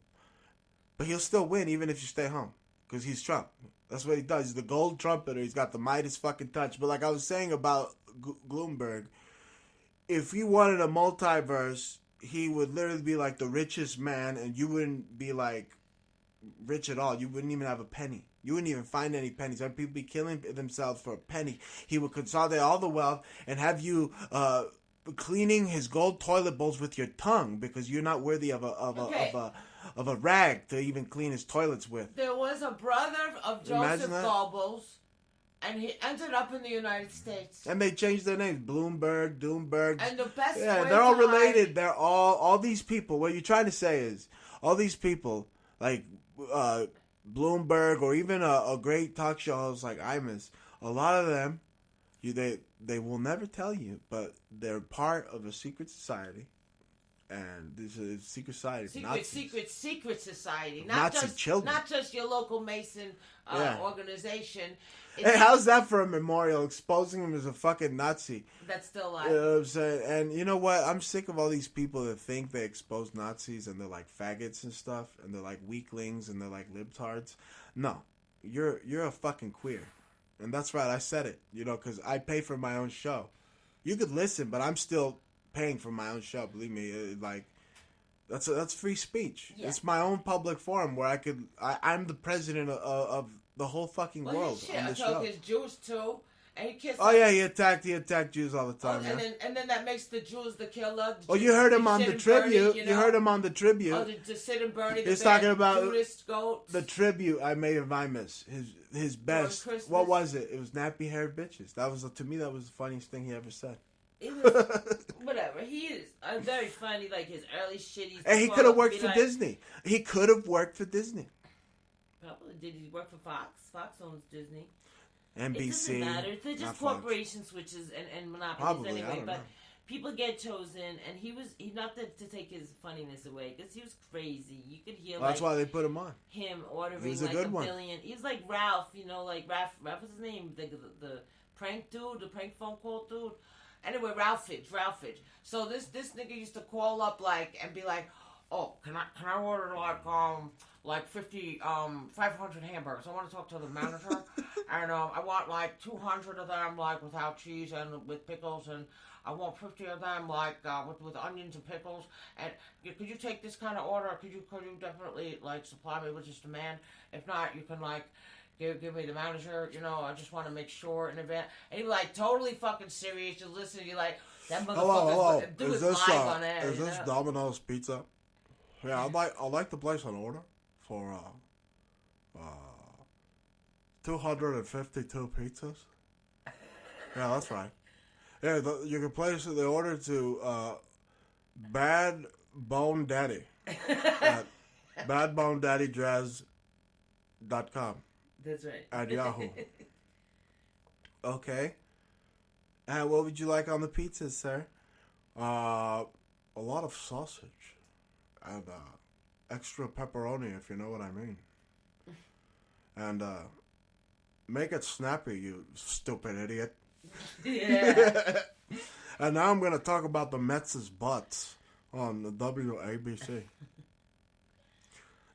But he'll still win even if you stay home because he's Trump. That's what he does. He's the gold trumpeter. He's got the Midas fucking touch. But like I was saying about Bloomberg, if he wanted a multiverse, he would literally be like the richest man and you wouldn't be like rich at all. You wouldn't even have a penny. You wouldn't even find any pennies. People be killing themselves for a penny. He would consolidate all the wealth and have you cleaning his gold toilet bowls with your tongue because you're not worthy of a rag to even clean his toilets with. There was a brother of Joseph Goebbels, and he ended up in the United States. And they changed their names, Bloomberg, Doomberg. And the best they're all related. They're all these people. What you're trying to say is all these people like Bloomberg or even a great talk show host like Imus. A lot of them, they will never tell you, but they're part of a secret society. And this is a secret society. Secret society. Nazi children. Not just your local Mason organization. Hey, how's that for a memorial? Exposing him as a fucking Nazi. That's still alive. You know what I'm saying? And you know what? I'm sick of all these people that think they expose Nazis and they're like faggots and stuff. And they're like weaklings and they're like libtards. No. You're a fucking queer. And that's right. I said it. You know, because I pay for my own show. You could listen, but I'm still paying for my own show. Believe me, that's free speech. Yeah. It's my own public forum where I'm the president of the whole fucking world on this show. His Jews too, and he kissed. Oh yeah, he attacked Jews all the time. And then that makes the Jews the killer. You heard him on the tribute. You heard him on the tribute. Oh, to sit and Bernie. He's talking about Judas goats. The tribute I made of Imus. His best. What was it? It was nappy haired bitches. That was to me that was the funniest thing he ever said. It was, whatever. He is very funny, like his early shit. And he could have worked for Disney. He could have worked for Disney. Probably. Did he work for Fox? Fox owns Disney. NBC. It doesn't matter. They're just corporation switches and monopolies Probably, anyway. But know. people get chosen, and he not to take his funniness away, because he was crazy. You could hear that's why they put him on. Him ordering he was like a good a one. billion. He was like Ralph, like Ralph was his name, the prank dude, the prank phone call dude. Anyway, Ralphage. So this nigga used to call up and be like, "Oh, can I order like 500 hamburgers? I want to talk to the manager, and I want like 200 of them without cheese and with pickles, and I want 50 of them with onions and pickles. And could you take this kind of order? Could you definitely supply me with this demand? If not, you can Give me the manager, I just want to make sure in advance." And he totally fucking serious. You listen, you're like, that motherfucker is live on air. Is this Domino's Pizza? Yeah, I'd like to place an order for 252 pizzas. Yeah, that's right. Yeah, you can place the order to Bad Bone Daddy at badbonedaddyjazz.com. That's right. At Yahoo. Okay. And what would you like on the pizzas, sir? A lot of sausage. And extra pepperoni, if you know what I mean. And make it snappy, you stupid idiot. Yeah. And now I'm going to talk about the Mets' butts on the WABC.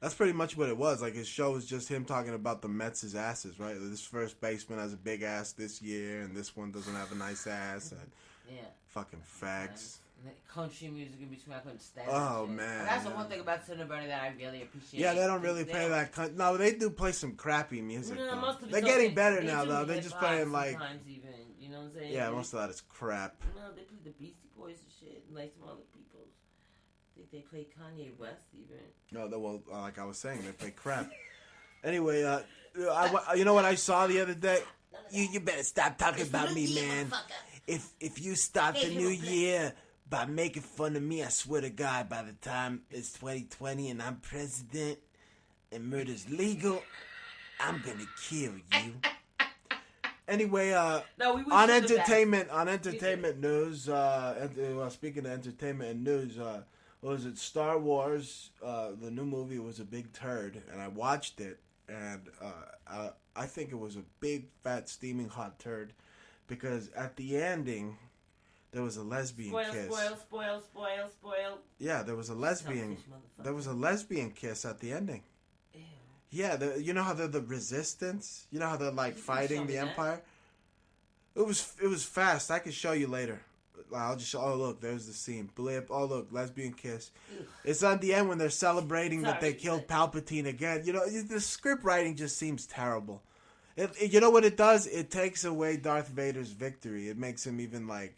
That's pretty much what it was. His show was just him talking about the Mets' asses, right? This first baseman has a big ass this year, and this one doesn't have a nice ass. And fucking fags. Country music in between, I couldn't stand Oh, that shit. man. That's the one thing about Cinder Bernie that I really appreciate. Yeah, they don't really play that. No, they do play some crappy music. No, though. most of They're it's getting okay. better They now, do though. They're just hip-hop playing like. sometimes even, you know what I'm saying? Yeah, most of that is crap. No, they play the Beastie Boys and shit, and like some other people. I think they play Kanye West even. No, well, like I was saying, they play crap. Anyway, you know what I saw the other day? You better stop talking about me, man. If you start the new year by making fun of me, I swear to God, by the time it's 2020 and I'm president and murder's legal, I'm gonna kill you. Anyway, on entertainment news, speaking of entertainment and news, what was it? Star Wars, the new movie was a big turd, and I watched it, and I think it was a big, fat, steaming hot turd, because at the ending, there was a lesbian kiss. Spoil. Yeah, there was a lesbian kiss at the ending. Ew. Yeah, you know how they're the resistance? You know how they're like fighting the Empire? It was fast. I can show you later. I'll just show. Oh, look, there's the scene. Blip. Oh, look, lesbian kiss. Ugh. It's at the end when they're celebrating that they killed Palpatine again. You know, the script writing just seems terrible. You know what it does? It takes away Darth Vader's victory. It makes him even like...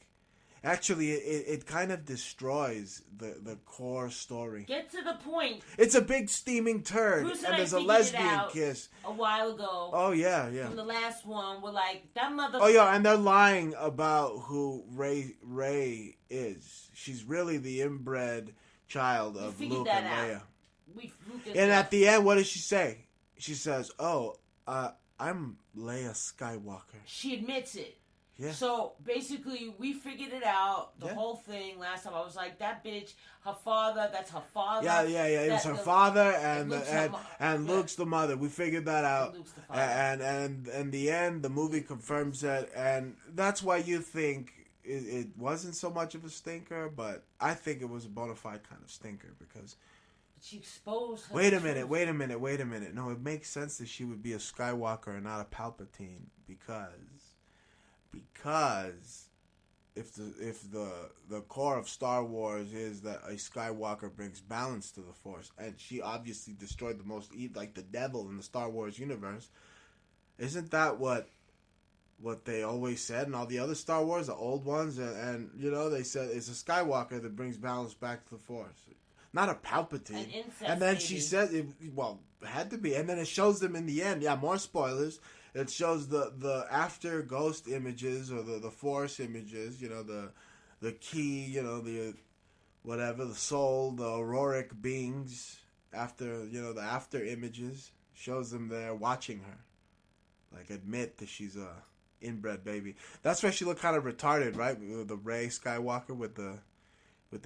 Actually, it kind of destroys the core story. Get to the point. It's a big steaming turd, Bruce and there's a lesbian kiss. A while ago. Oh, yeah. From the last one, we're like, that mother... Oh, yeah, and they're lying about who Rey is. She's really the inbred child of Luke and Leia. And at the end, what does she say? She says, I'm Leia Skywalker. She admits it. Yeah. So basically, we figured it out. The whole thing last time. I was like, that bitch, her father. That's her father. Yeah. It was her father and Luke's the mother. We figured that out. And in the end, the movie confirms that, and that's why you think it wasn't so much of a stinker. But I think it was a bona fide kind of stinker because. She exposed her. Wait a minute. No, it makes sense that she would be a Skywalker and not a Palpatine because if the core of Star Wars is that a Skywalker brings balance to the Force, and she obviously destroyed the most evil, like the devil in the Star Wars universe, isn't that what they always said in all the other Star Wars, the old ones, and you know they said it's a Skywalker that brings balance back to the Force, not a Palpatine. And then she said, it had to be, and then it shows them in the end. Yeah, more spoilers. It shows the after ghost images or the Force images, you know, the key, you know, the whatever, the soul, the auroric beings, after, you know, the after images, shows them there watching her. Like, admit that she's a inbred baby. That's why she looked kind of retarded, right? The Rey Skywalker with the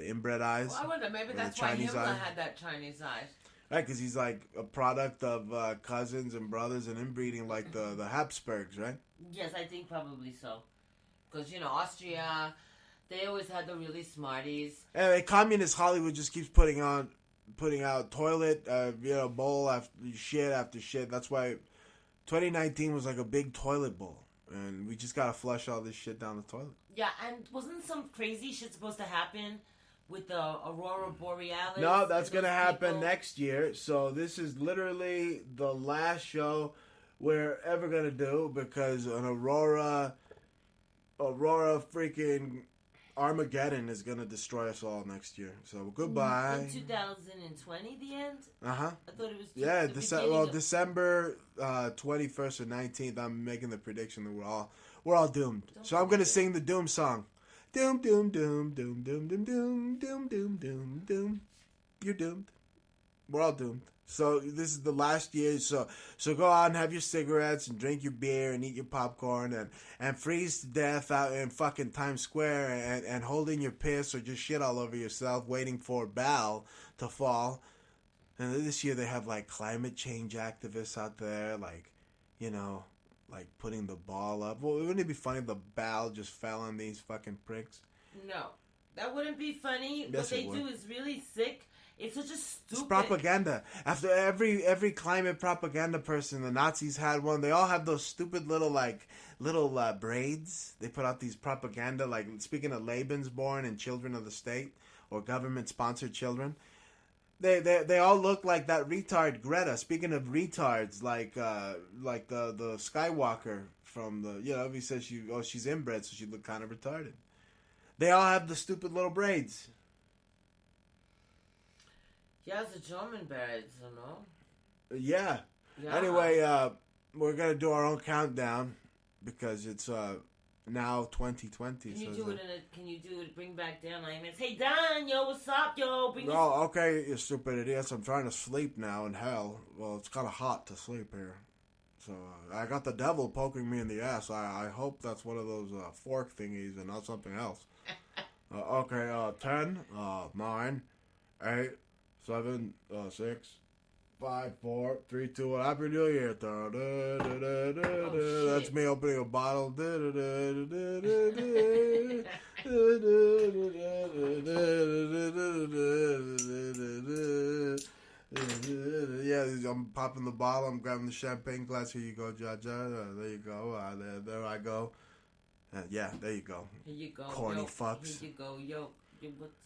inbred eyes. Well, I wonder, maybe that's why Himmler had that Chinese eyes. Right, because he's like a product of cousins and brothers and inbreeding like the Habsburgs, right? Yes, I think probably so. Because, you know, Austria, they always had the really smarties. Anyway, communist Hollywood just keeps putting out toilet, bowl after shit. That's why 2019 was like a big toilet bowl. And we just got to flush all this shit down the toilet. Yeah, and wasn't some crazy shit supposed to happen with the Aurora Borealis? No, that's going to happen next year. So this is literally the last show we're ever going to do because an Aurora freaking Armageddon is going to destroy us all next year. So goodbye. In 2020, the end? Uh-huh. I thought it was December 21st or 19th, I'm making the prediction that we're all doomed. So I'm going to sing the Doom song. Doom, doom, doom, doom, doom, doom, doom, doom, doom, doom, doom. You're doomed. We're all doomed. So this is the last year. So go out and have your cigarettes and drink your beer and eat your popcorn and freeze to death out in fucking Times Square and holding your piss or just shit all over yourself waiting for Bal to fall. And this year they have like climate change activists out there, like, you know, like putting the ball up. Well, wouldn't it be funny if the Bal just fell on these fucking pricks? No, that wouldn't be funny. Yes, what they do is really sick. It's such a stupid... It's propaganda. After every climate propaganda person, the Nazis had one. They all have those stupid little braids. They put out these propaganda, like, speaking of Lebensborn and Children of the State, or government-sponsored children. They all look like that retard Greta. Speaking of retards, like the Skywalker from the, he says she's inbred, so she looked kind of retarded. They all have the stupid little braids. Yeah, it's the German birds, you know. Yeah. Anyway, we're gonna do our own countdown because it's now 2020. Can you do it? Bring back Dan Lyman. Hey Don, yo, what's up, yo? Okay, you stupid idiots. I'm trying to sleep now in hell. Well, it's kind of hot to sleep here, so I got the devil poking me in the ass. I hope that's one of those fork thingies and not something else. Okay, 10, 9, 8, 7, 6, 5, 4, 3, 2, 1. Happy New Year. That's me opening a bottle. Yeah, I'm popping the bottle. I'm grabbing the champagne glass. Here you go, Jaja. There you go. There I go. Yeah, there you go. Here you go. Corny fucks. Here you go, yo.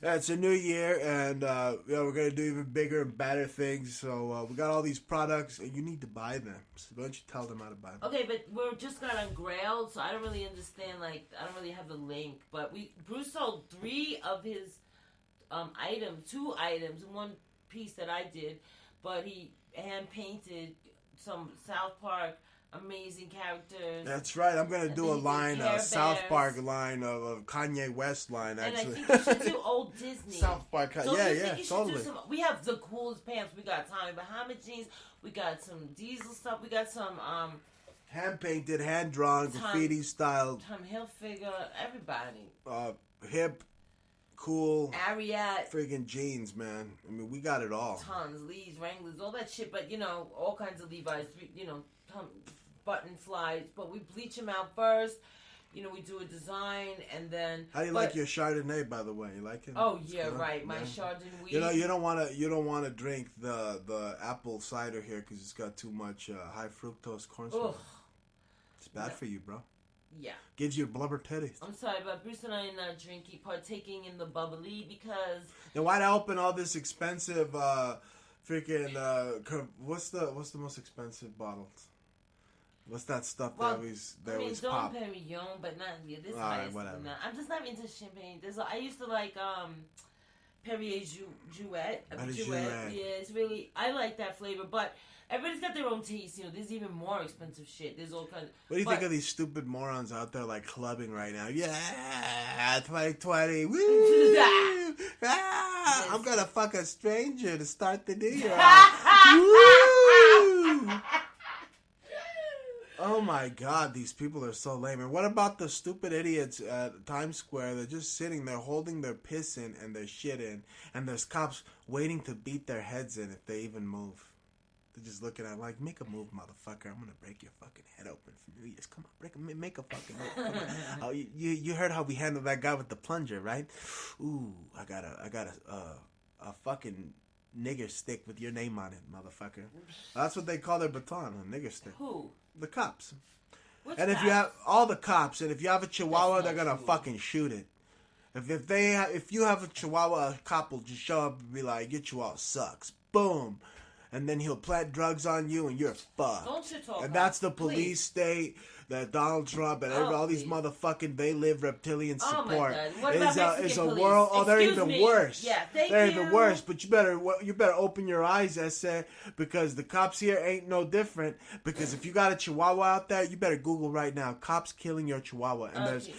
Yeah, it's a new year, and we're going to do even bigger and better things. So we got all these products, and you need to buy them. So why don't you tell them how to buy them? Okay, but we're just got on Grail, so I don't really understand, I don't really have the link. But Bruce sold 3 of his items, 2 items, and 1 piece that I did. But he hand-painted some South Park amazing characters. That's right. I'm going to do a line, a South Park line of Kanye West line, actually. And I think you should do old Disney. South Park. So yeah, totally. We have the coolest pants. We got Tommy Bahama jeans. We got some Diesel stuff. We got some... hand-painted, hand-drawn, graffiti-style. Tom Hilfiger. Everybody. Hip, cool. Ariat. Friggin' jeans, man. I mean, we got it all. Tons. Lees, Wranglers, all that shit. But, all kinds of Levi's. Button flies, but we bleach them out first. We do a design, and then. How do you like your Chardonnay, by the way? You like it? Oh yeah, right. My Chardonnay. You don't want to drink the apple cider here because it's got too much high fructose corn syrup. It's bad for you, bro. Yeah. Gives you blubber titties. I'm sorry, but Bruce and I are not partaking in the bubbly because. Then why'd I open all this expensive freaking what's the most expensive bottles? What's that stuff they always pop? Dom Perignon, but not this whatever. I'm just not into champagne. I used to like Perrier Jouet. Yeah, it's really I like that flavor, but everybody's got their own taste. There's even more expensive shit. There's all kinds. What do you think of these stupid morons out there like clubbing right now? Yeah, 2020. Woo! I'm gonna fuck a stranger to start the new year. Woo! Oh my God, these people are so lame. And what about the stupid idiots at Times Square? They're just sitting there holding their piss in and their shit in, and there's cops waiting to beat their heads in if they even move. They're just looking at it like, make a move, motherfucker. I'm gonna break your fucking head open for New Year's. Come on, make a fucking move. Come on. Oh, you heard how we handled that guy with the plunger, right? Ooh, I got a fucking nigger stick with your name on it, motherfucker. That's what they call their baton, a nigger stick. Who? The cops. Which and cops? If you have all the cops, and if you have a chihuahua, they're gonna fucking shoot it. If you have a chihuahua, a cop will just show up and be like, "Your chihuahua sucks." Boom. And then he'll plant drugs on you, and you're fucked. Don't you talk. And that's the police state that Donald Trump and all these motherfucking they live reptilian support. Oh my God. What about Mexican is a police? world. Oh, they're Excuse even me. worse. Yeah, they're even worse. But you better open your eyes, essay, because the cops here ain't no different. Because if you got a chihuahua out there, you better Google right now. Cops killing your chihuahua, and there's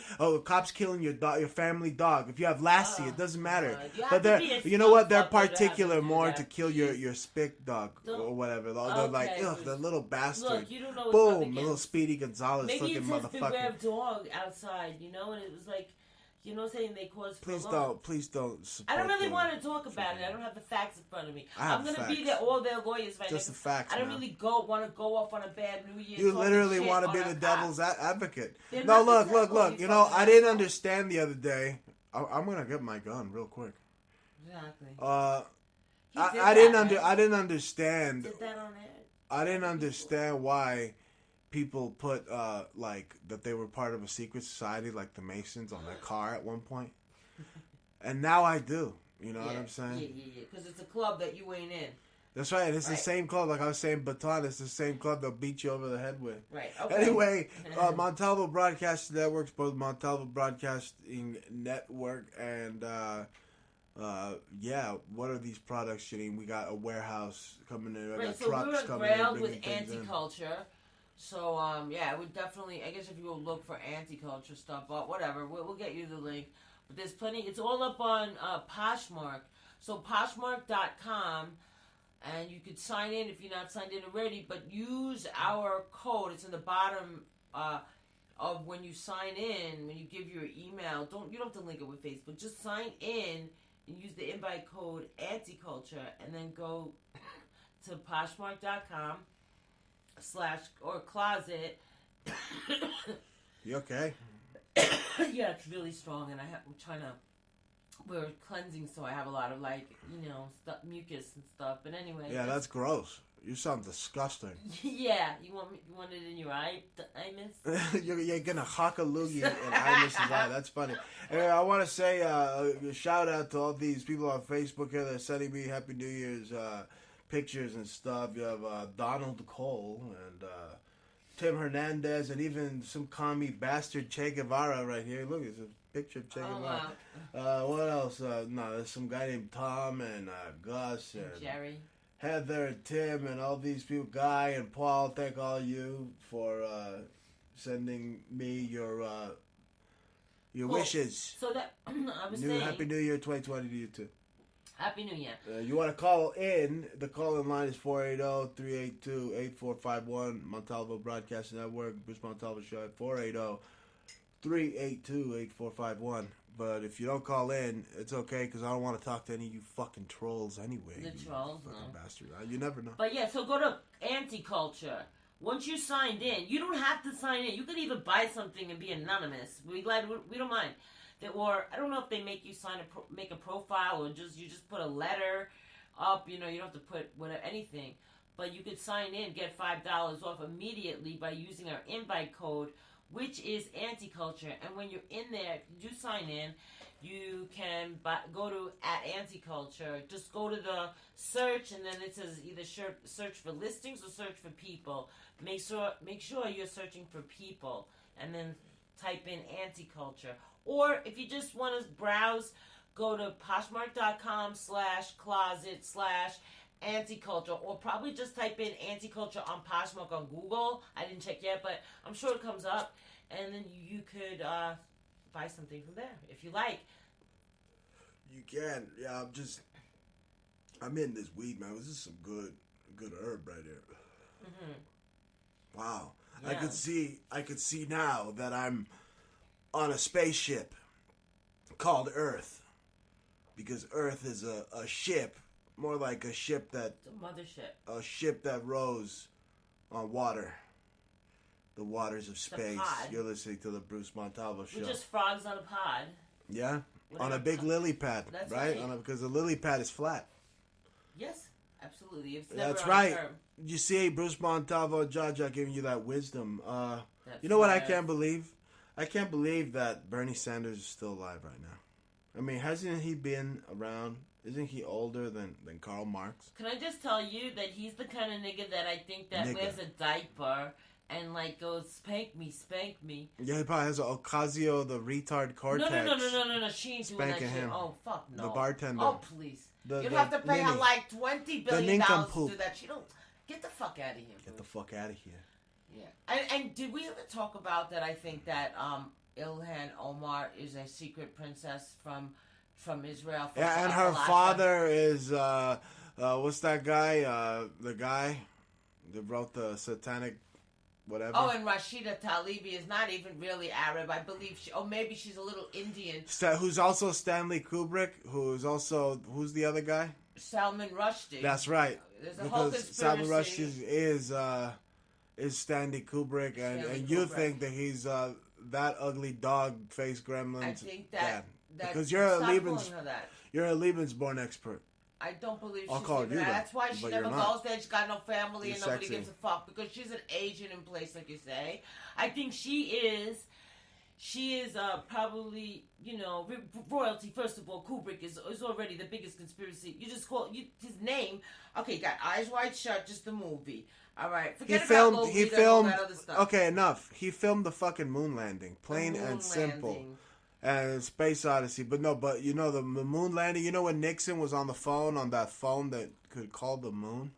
cops killing your dog, your family dog. If you have Lassie, it doesn't matter. But you know what? They're particular more to kill your spick dog or whatever. They're like, ugh, the little bastard. Look, you don't know boom, the little Speedy Gonzalez looking motherfucker. Beware of dog outside, and it was like, saying they caused. Please don't. I don't really want to talk about it. I don't have the facts in front of me. I'm gonna be there, all their lawyers right Just now. the facts. I don't really want to go off on a bad New Year. You literally want to be the devil's advocate. They're No, not look. I didn't understand the other day. I'm gonna get my gun real quick. Exactly. I didn't understand. Did that on air? I didn't understand why people put like that they were part of a secret society like the Masons on their car at one point, and now I do. You know what I'm saying? Yeah. Because it's a club that you ain't in. That's right. It's the same club, like I was saying, Baton. It's the same club they'll beat you over the head with. Right. Okay. Anyway, Montalvo Broadcasting Network's both Montalvo Broadcasting Network and what are these products, Janine? We got a warehouse coming in. Right. Got So trucks we were coming in, grailed with bringing things in. anti-culture. So I would definitely. I guess if you go look for anti-culture stuff, but whatever, we'll get you the link. But there's plenty. It's all up on Poshmark. So Poshmark.com. And you could sign in if you're not signed in already, but use our code. It's in the bottom of when you sign in, when you give your email. You don't have to link it with Facebook. Just sign in and use the invite code anticulture, and then go to Poshmark.com /closet. You okay? Yeah, it's really strong, and I'm trying to. We're cleansing, so I have a lot of mucus and stuff. But anyway. Yeah, that's gross. You sound disgusting. Yeah, you want it in your eye, Imus? You're gonna hock a loogie in Imus's eye. That's funny. Anyway, I want to say a shout out to all these people on Facebook here that are sending me Happy New Year's pictures and stuff. You have Donald Cole and Tim Hernandez and even some commie bastard Che Guevara right here. Look, it's a picture of Che Guevara. Wow. What else? There's some guy named Tom and Gus and Jerry. Heather and Tim and all these people, Guy and Paul. Thank all you for sending me your wishes. So that I was saying, Happy New Year 2020 to you too. Happy New Year. You want to call in? The call-in line is 480-382-8451. Montalvo Broadcasting Network, Bruce Montalvo Show at 480-382-8451. But if you don't call in, it's okay, because I don't want to talk to any of you fucking trolls anyway. The trolls, fucking bastard. You never know. But yeah, so go to Anti-Culture. Once you signed in, you don't have to sign in. You could even buy something and be anonymous. We don't mind. Or I don't know if they make you make a profile, or you just put a letter up. You don't have to put anything. But you could sign in, get $5 off immediately by using our invite code, which is Anti-Culture. And when you're in there, if you do sign in, you can go to @Anti-Culture. Just go to the search, and then it says either search for listings or search for people. Make sure you're searching for people, and then type in Anti-Culture. Or if you just want to browse, go to Poshmark.com /closet /anticulture, or probably just type in anticulture on Poshmark on Google. I didn't check yet, but I'm sure it comes up, and then you could buy something from there if you like. You can. Yeah, I'm in this weed, man. This is some good herb right here. Mm-hmm. Wow. Yeah. I could see now that I'm on a spaceship called Earth, because Earth is a ship, more like a ship that... It's a mothership. A ship that rose on water. The waters of space. You're listening to the Bruce Montalvo Show. We're just frogs on a pod. Yeah? On a big lily pad, That's right? Because the lily pad is flat. Yes, absolutely. It's never That's on right. term. You see, Bruce Montalvo, Jaja giving you that wisdom. You know what I can't believe? I can't believe that Bernie Sanders is still alive right now. I mean, hasn't he been around? Isn't he older than Karl Marx? Can I just tell you that he's the kind of nigga that I think that wears a diaper and goes, spank me. Yeah, he probably has an Ocasio the retard cortex. No. She ain't doing that shit. Him. Oh, fuck no. The bartender. Oh, please. You'd have to pay her $20 billion to do that. She don't... Get the fuck out of here. Get the fuck out of here. Yeah. And did we ever talk about that? I think that Ilhan Omar is a secret princess from Israel. And her father is what's that guy? The guy that wrote the satanic whatever. Oh, and Rashida Tlaib is not even really Arab. I believe maybe she's a little Indian. Who's also Stanley Kubrick? Who's the other guy? Salman Rushdie. That's right. There's a whole conspiracy. Salman Rushdie is Stanley Kubrick, and you think that he's that ugly dog face gremlin's I think that because you're a Lebensborn expert. I don't believe I'll she's call sleeping. you That's that, why she but never you're not. goes there. She's got no family You're and nobody sexy. gives a fuck because she's an agent in place, like you say. I think she is probably, royalty. First of all, Kubrick is already the biggest conspiracy. You just call his name. Okay, got Eyes Wide Shut, just the movie. All right, forget about Lolita and all that other stuff. Okay, enough. He filmed the fucking moon landing, plain and simple, and Space Odyssey. But the moon landing. You know when Nixon was on the phone on that phone that could call the moon?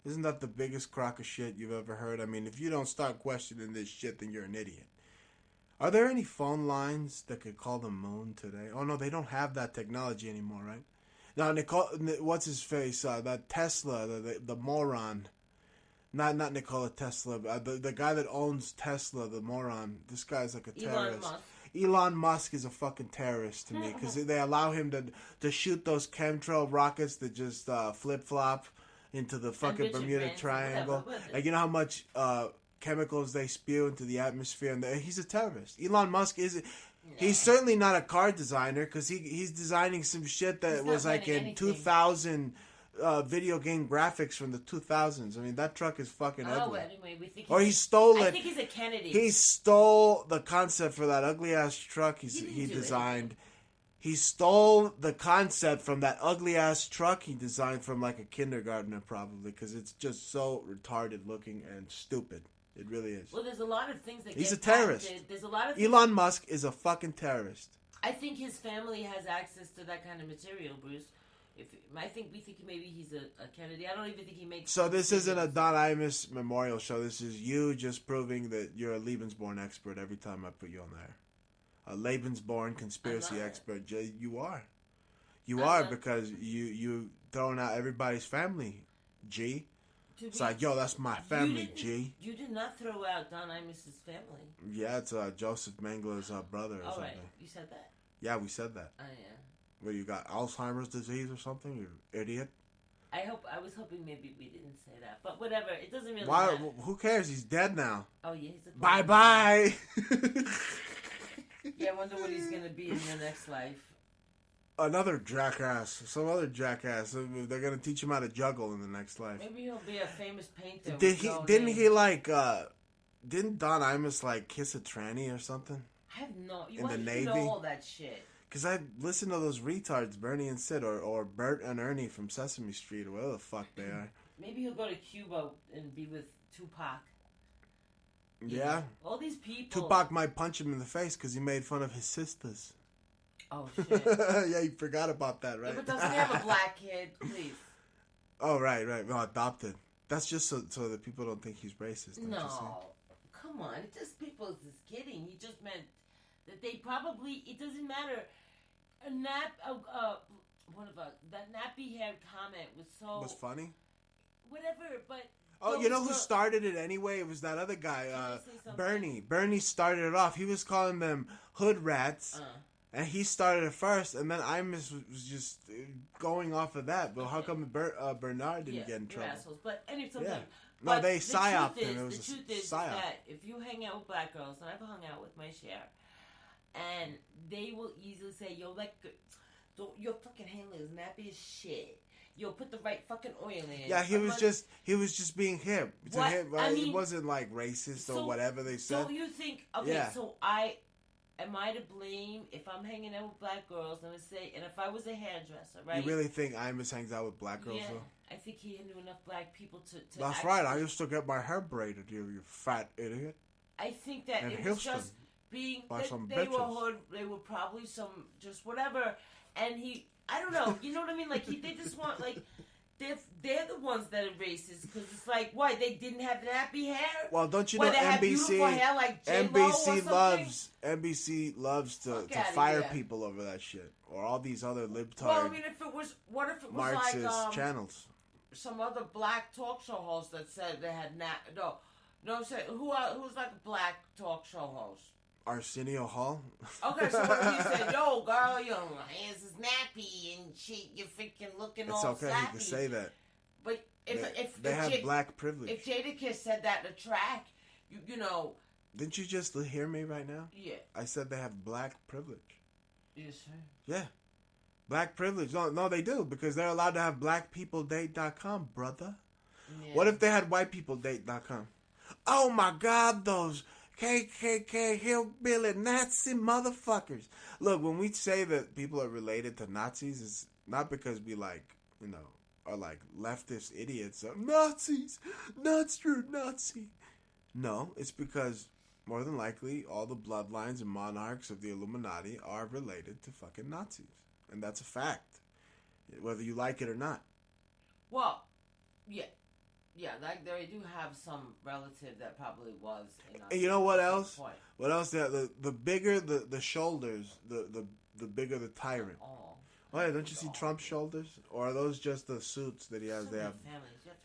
Isn't that the biggest crock of shit you've ever heard? I mean, if you don't start questioning this shit, then you're an idiot. Are there any phone lines that could call the moon today? Oh no, they don't have that technology anymore, right? Now, what's his face? That Tesla, the moron. Not Nikola Tesla, the guy that owns Tesla, the moron. This guy's like a terrorist. Elon Musk is a fucking terrorist to me because they allow him to shoot those chemtrail rockets that just flip flop into the fucking Bermuda Triangle. Like, you know how much chemicals they spew into the atmosphere, and he's a terrorist. Elon Musk is. He's certainly not a car designer because he's designing some shit that was like in 2000. Video game graphics from the 2000s. I mean, that truck is fucking ugly. Anyway, we think he stole it. I think he's a Kennedy. He stole the concept for that ugly ass truck he designed. He stole the concept from that ugly ass truck he designed from like a kindergartner, probably, because it's just so retarded looking and stupid. It really is. Well, there's a lot of things that he's get a terrorist. patented. There's a lot of Elon Musk is a fucking terrorist. I think his family has access to that kind of material, Bruce. We think maybe he's a Kennedy. I don't even think he makes. So this isn't a Don Imus memorial show. This is you just proving that you're a Lebensborn expert every time I put you on there. A Lebensborn conspiracy expert. You are. You are because you throwing out everybody's family. G. It's like, yo, that's my family. G. You did not throw out Don Imus's family. Yeah, it's Joseph Mengele's brother or something. Right. You said that. Yeah, we said that. Oh yeah. Well, you got Alzheimer's disease or something? You idiot. I was hoping maybe we didn't say that, but whatever. It doesn't really matter. Who cares? He's dead now. Oh yeah, he's a bye bye. Yeah, I wonder what he's gonna be in the next life. Another jackass. Some other jackass. They're gonna teach him how to juggle in the next life. Maybe he'll be a famous painter. Didn't Don Imus kiss a tranny or something? I have no. In the Navy? Know all that shit. Because I listen to those retards, Bernie and Sid, or Bert and Ernie from Sesame Street, or whatever the fuck they are. Maybe he'll go to Cuba and be with Tupac. Yeah. All these people. Tupac might punch him in the face because he made fun of his sisters. Oh, shit. Yeah, you forgot about that, right? Yeah, but doesn't he have a black kid? Please. Oh, right. Well, adopted. That's just so that people don't think he's racist. No. Come on. It just people is just kidding. He just meant that they probably, it doesn't matter. That nappy-haired comment was funny? Whatever, but... Oh, you know who started it anyway? It was that other guy, Bernie. Bernie started it off. He was calling them hood rats, and he started it first, and then Imus was just going off of that. But how come Bernard didn't get in trouble? Assholes. But anyway, something. Yeah. No, they psyoped him. The truth is that if you hang out with black girls, and I've hung out with my share, and they will easily say, yo, your fucking handler is nappy as shit. Yo, put the right fucking oil in. Yeah, he was just being hip. To him, right? I mean, it wasn't racist or whatever they said. So you think, okay, yeah. So am I to blame if I'm hanging out with black girls, and if I was a hairdresser, right? You really think Imus hangs out with black girls, though? I think he knew enough black people to That's right. I used to get my hair braided, you fat idiot. I think that in it Houston, was just being... They were hood, they were probably some... just whatever. And I don't know. You know what I mean? They just want, they're the ones that are racist because it's why they didn't have nappy hair? Well, don't you know NBC? Hair like NBC loves to fire people over that shit, or all these other libtard. Well, I mean, what if it was Marxist channels? Some other black talk show host that said they had who's like a black talk show host? Arsenio Hall. Okay, so what if he said, "Yo, girl, your hands is nappy and shit, you're freaking looking it's all okay, sappy." He can say that. But if they have black privilege. If Jadakiss said that in a track, you know. Didn't you just hear me right now? Yeah. I said they have black privilege. Yes, sir. Yeah. Black privilege. No, they do, because they're allowed to have blackpeopledate.com, brother. Yeah. What if they had whitepeopledate.com? Oh my God, those KKK hillbilly Nazi motherfuckers. Look, when we say that people are related to Nazis, it's not because we are like leftist idiots. Nazis, not true, Nazi. No, it's because more than likely all the bloodlines and monarchs of the Illuminati are related to fucking Nazis. And that's a fact, whether you like it or not. Well, yeah. Yeah, they do have some relative that probably was. And you know what else? Point. What else? The bigger the shoulders, the bigger the tyrant. Oh yeah, don't you see Trump's shoulders? Or are those just the suits that he has?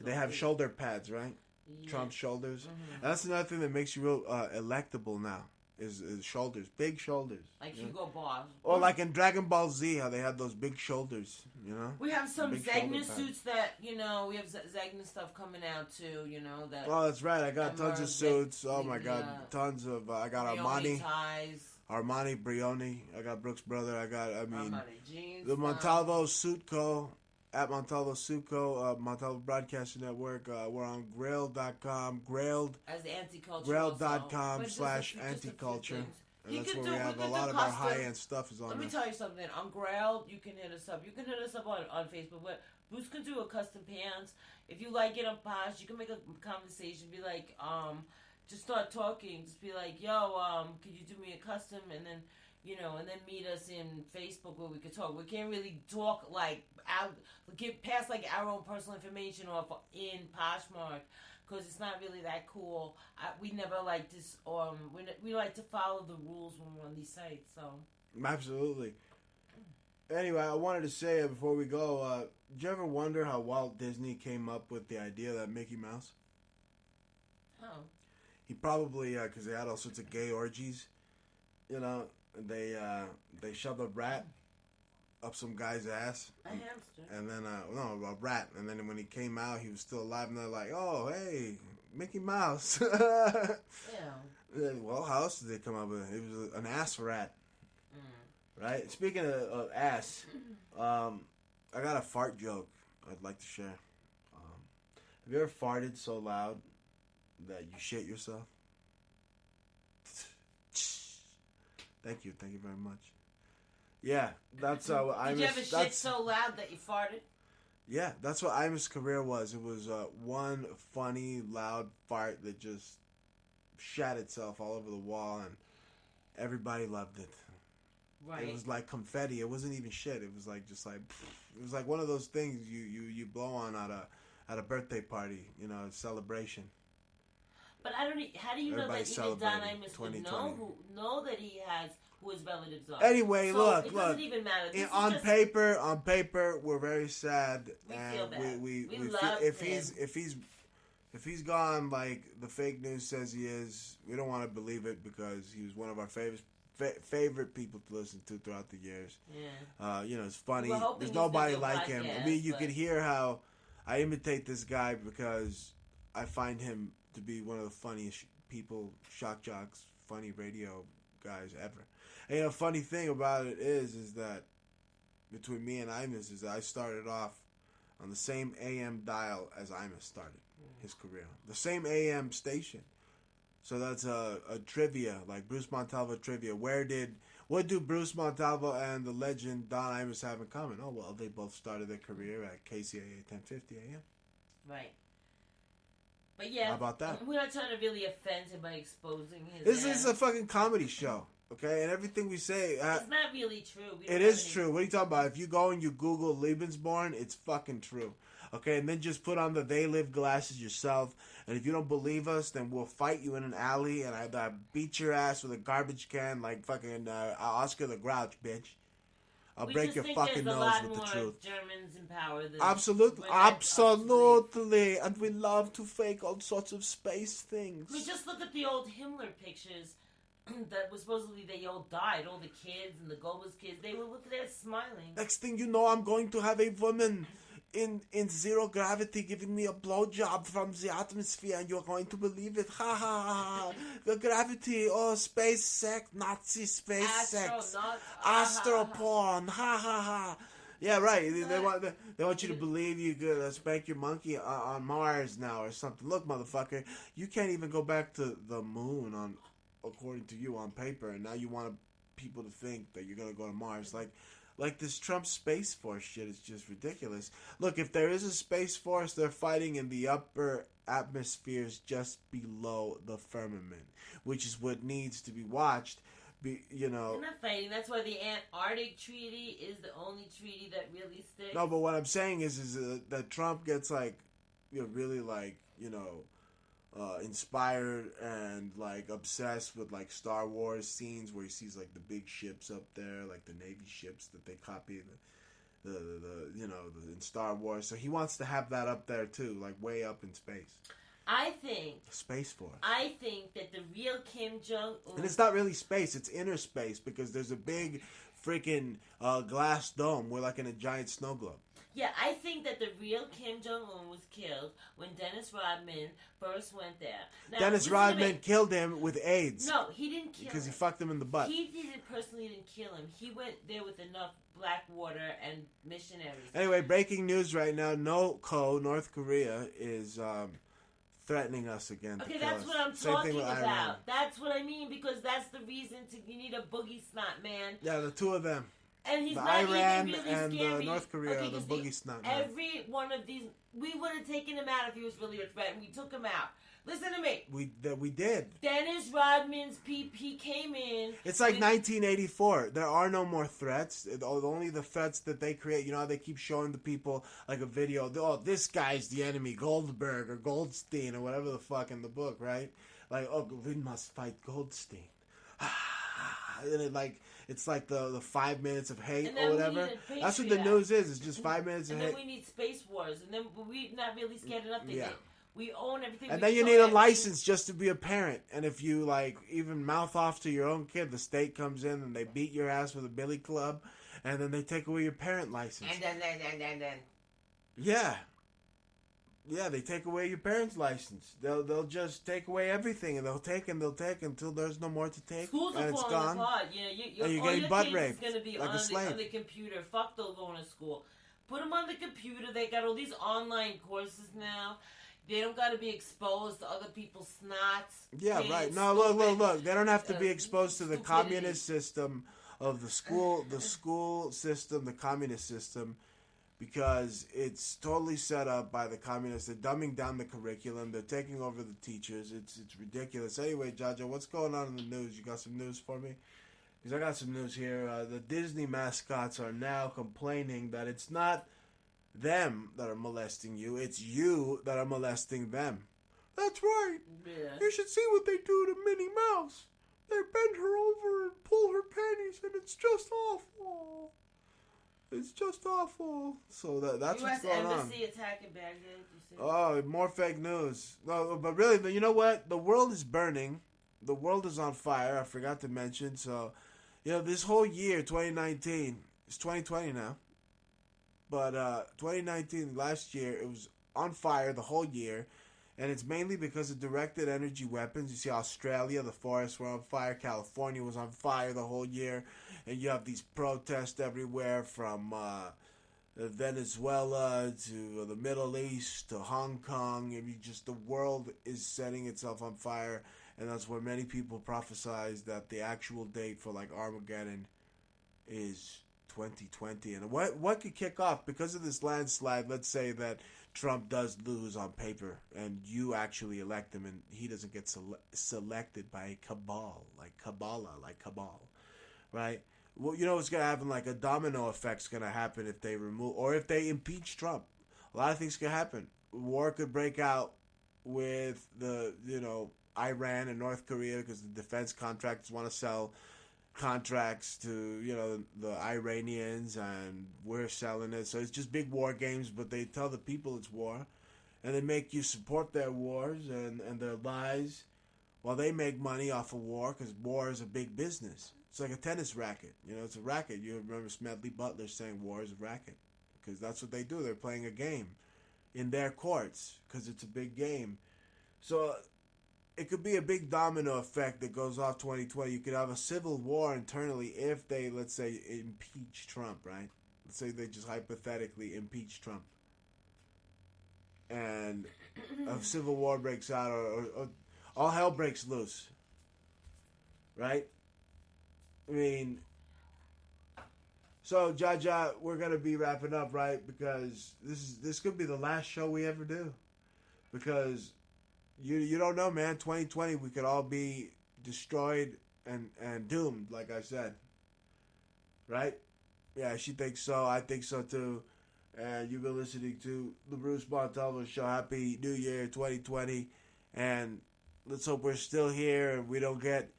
They have shoulder pads, right? Yeah. Trump's shoulders. Mm-hmm. That's another thing that makes you real electable now. Is shoulders, big shoulders. Like Hugo Boss. Or like in Dragon Ball Z, how they had those big shoulders, you know? We have some Zegna suits that, we have Zegna stuff coming out too, that... Oh, that's right. I got tons of suits. Oh, my God. Tons of... I got Armani. Ties. Armani, Brioni. I got Brooks Brother. Armani jeans. The Montalvo Suit Co. At Montalvo Suit Co. Montalvo Broadcasting Network. We're on Grailed.com. Grailed. As the Anti-Culture. Grailed.com/anti-culture. And that's where we have a lot of our high-end stuff is on there. Let me tell you something. On Grailed, you can hit us up. You can hit us up on Facebook. But Bruce can do a custom pants. If you like it on Posh, you can make a conversation. Be like, just start talking. Just be like, yo, could you do me a custom? And then... and then meet us in Facebook where we could talk. We can't really talk pass our own personal information off in Poshmark because it's not really that cool. We never like this. We like to follow the rules when we're on these sites. So absolutely. Anyway, I wanted to say before we go, did you ever wonder how Walt Disney came up with the idea that Mickey Mouse? Oh. He probably because they had all sorts of gay orgies, They shoved a rat up some guy's ass. A hamster. And then, a rat. And then when he came out, he was still alive. And they're like, oh, hey, Mickey Mouse. Yeah. Well, how else did they come up with it? It was an ass rat. Right? Speaking of ass, I got a fart joke I'd like to share. Have you ever farted so loud that you shit yourself? Thank you very much. Yeah, that's how Did you ever shit so loud that you farted? Yeah, that's what Imus' career was. It was one funny, loud fart that just shat itself all over the wall, and everybody loved it. Right. It was like confetti. It wasn't even shit. It was like it was like one of those things you blow on at a birthday party, a celebration. But how do you know that even Don Imus would know that he has who his relatives are? Anyway, so look. It doesn't even matter. On paper, we're very sad. We feel bad. We love if him. if he's gone like the fake news says he is, we don't want to believe it because he was one of our favorite people to listen to throughout the years. Yeah. It's funny. There's nobody like him. I mean, you could hear how I imitate this guy because I find him to be one of the funniest people, shock jocks, funny radio guys ever. And funny thing about it is that between me and Imus is that I started off on the same AM dial as Imus started his career. The same AM station. So that's a trivia, like Bruce Montalvo trivia. What do Bruce Montalvo and the legend Don Imus have in common? Oh, well, they both started their career at KCAA 1050 AM. Right. But yeah, how about that? We're not trying to really offend him by exposing his. This is a fucking comedy show, okay? And everything we say, it's not really true. It is true. What are you talking about? If you go and you Google Lebensborn, it's fucking true, okay? And then just put on the They Live glasses yourself. And if you don't believe us, then we'll fight you in an alley, and I beat your ass with a garbage can like fucking Oscar the Grouch, bitch. I'll break your fucking nose with the truth. Germans in power than absolutely, and we love to fake all sorts of space things. I mean, just look at the old Himmler pictures that was supposedly they all died. All the kids and the Goebbels kids, they were looking at smiling. Next thing you know, I'm going to have a woman in zero gravity giving me a blowjob from the atmosphere, and you're going to believe it. Ha ha ha! The gravity, space sex, Nazi space sex, astro porn. Ha ha ha! Yeah, right. They want you to believe you could spank your monkey on Mars now or something. Look, motherfucker, you can't even go back to the moon according to you on paper, and now you want people to think that you're gonna go to Mars. Like this Trump Space Force shit is just ridiculous. Look, if there is a Space Force, they're fighting in the upper atmospheres just below the firmament, which is what needs to be watched. They're not fighting. That's why the Antarctic Treaty is the only treaty that really sticks. No, but what I'm saying is that Trump gets really inspired and obsessed with Star Wars scenes where he sees the big ships up there, the Navy ships that they copy in Star Wars. So he wants to have that up there too, way up in space. I think Space Force. I think that the real Kim Jong-un, and it's not really space; it's inner space because there's a big freaking glass dome. We're in a giant snow globe. Yeah, I think that the real Kim Jong-un was killed when Dennis Rodman first went there. Now, Dennis Rodman killed him with AIDS. No, he didn't kill him. Because he fucked him in the butt. He personally didn't kill him. He went there with enough black water and missionaries. Anyway, breaking news right now. North Korea is threatening us again. Okay, that's what I'm talking about. That's what I mean, because that's the reason you need a boogie snot man. Yeah, the two of them. And he's the not Iran even really and scary. North Korea are the boogie snot man. Every one of these, we would have taken him out if he was really a threat, and we took him out. Listen to me. We did. Dennis Rodman's he came in. It's like 1984. There are no more threats. Only the threats that they create. You know how they keep showing the people a video. Oh, this guy's the enemy, Goldberg or Goldstein or whatever the fuck in the book, right? We must fight Goldstein. And it's the 5 minutes of hate or whatever. That's what the news is. It's just 5 minutes of hate. And then we need space wars. And then we're not really scared of nothing. Yeah. We own everything. And then you need a license just to be a parent. And if you even mouth off to your own kid, the state comes in and they beat your ass with a billy club, and then they take away your parent license. And then. Yeah. Yeah, they take away your parents' license. They'll just take away everything, and they'll take until there's no more to take. Schools and are it's falling gone. Apart. And you're getting butt raped going to be like a slave. on the computer. Fuck those going to school. Put them on the computer. They got all these online courses now. They don't got to be exposed to other people's snots. Yeah, right. No, look. They don't have to be exposed to the communist system of the school system, the communist system. Because it's totally set up by the communists. They're dumbing down the curriculum. They're taking over the teachers. It's ridiculous. Anyway, Jaja, what's going on in the news? You got some news for me? Because I got some news here. The Disney mascots are now complaining that it's not them that are molesting you. It's you that are molesting them. That's right. Yeah. You should see what they do to Minnie Mouse. They bend her over and pull her panties, and it's just awful. It's just awful. So that's what's going on. U.S. Embassy attack in Baghdad. Oh, more fake news. No, but really, you know what? The world is burning. The world is on fire. I forgot to mention. So, this whole year, 2019, it's 2020 now. But 2019, last year, it was on fire the whole year. And it's mainly because of directed energy weapons. You see Australia, the forests were on fire. California was on fire the whole year. And you have these protests everywhere from Venezuela to the Middle East to Hong Kong. And the world is setting itself on fire. And that's where many people prophesize that the actual date for Armageddon is 2020. And what could kick off because of this landslide? Let's say that Trump does lose on paper and you actually elect him and he doesn't get selected by a cabal, like cabal, right? Well, you know what's going to happen? A domino effect's going to happen if they remove or if they impeach Trump. A lot of things could happen. War could break out with Iran and North Korea because the defense contractors want to sell contracts to the Iranians, and we're selling it. So it's just big war games, but they tell the people it's war, and they make you support their wars and their lies while they make money off of war, because war is a big business. It's like a tennis racket. It's a racket. You remember Smedley Butler saying war is a racket, because that's what they do. They're playing a game in their courts because it's a big game. So it could be a big domino effect that goes off 2020. You could have a civil war internally if they, let's say, impeach Trump, right? let's say they just hypothetically impeach Trump, and a civil war breaks out, or all hell breaks loose, right? I mean, so Jaja, we're gonna be wrapping up, right? Because this could be the last show we ever do, because you don't know, man. 2020, we could all be destroyed and doomed, like I said, right? Yeah, she thinks so. I think so too. And you've been listening to the Bruce Montalvo Show. Happy New Year 2020. And let's hope we're still here and we don't get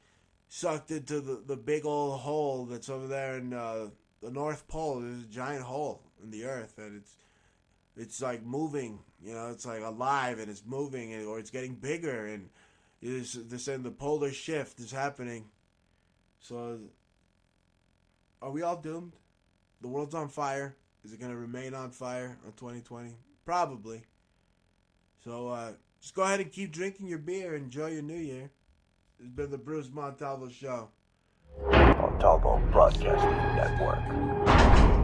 sucked into the big old hole that's over there in the North Pole. There's a giant hole in the earth, and it's like moving. You know, it's like alive and it's moving, or it's getting bigger. And they're saying the polar shift is happening. So are we all doomed? The world's on fire. Is it going to remain on fire in 2020? Probably. So just go ahead and keep drinking your beer. Enjoy your New Year. It's been the Bruce Montalvo Show. Montalvo Broadcasting Network.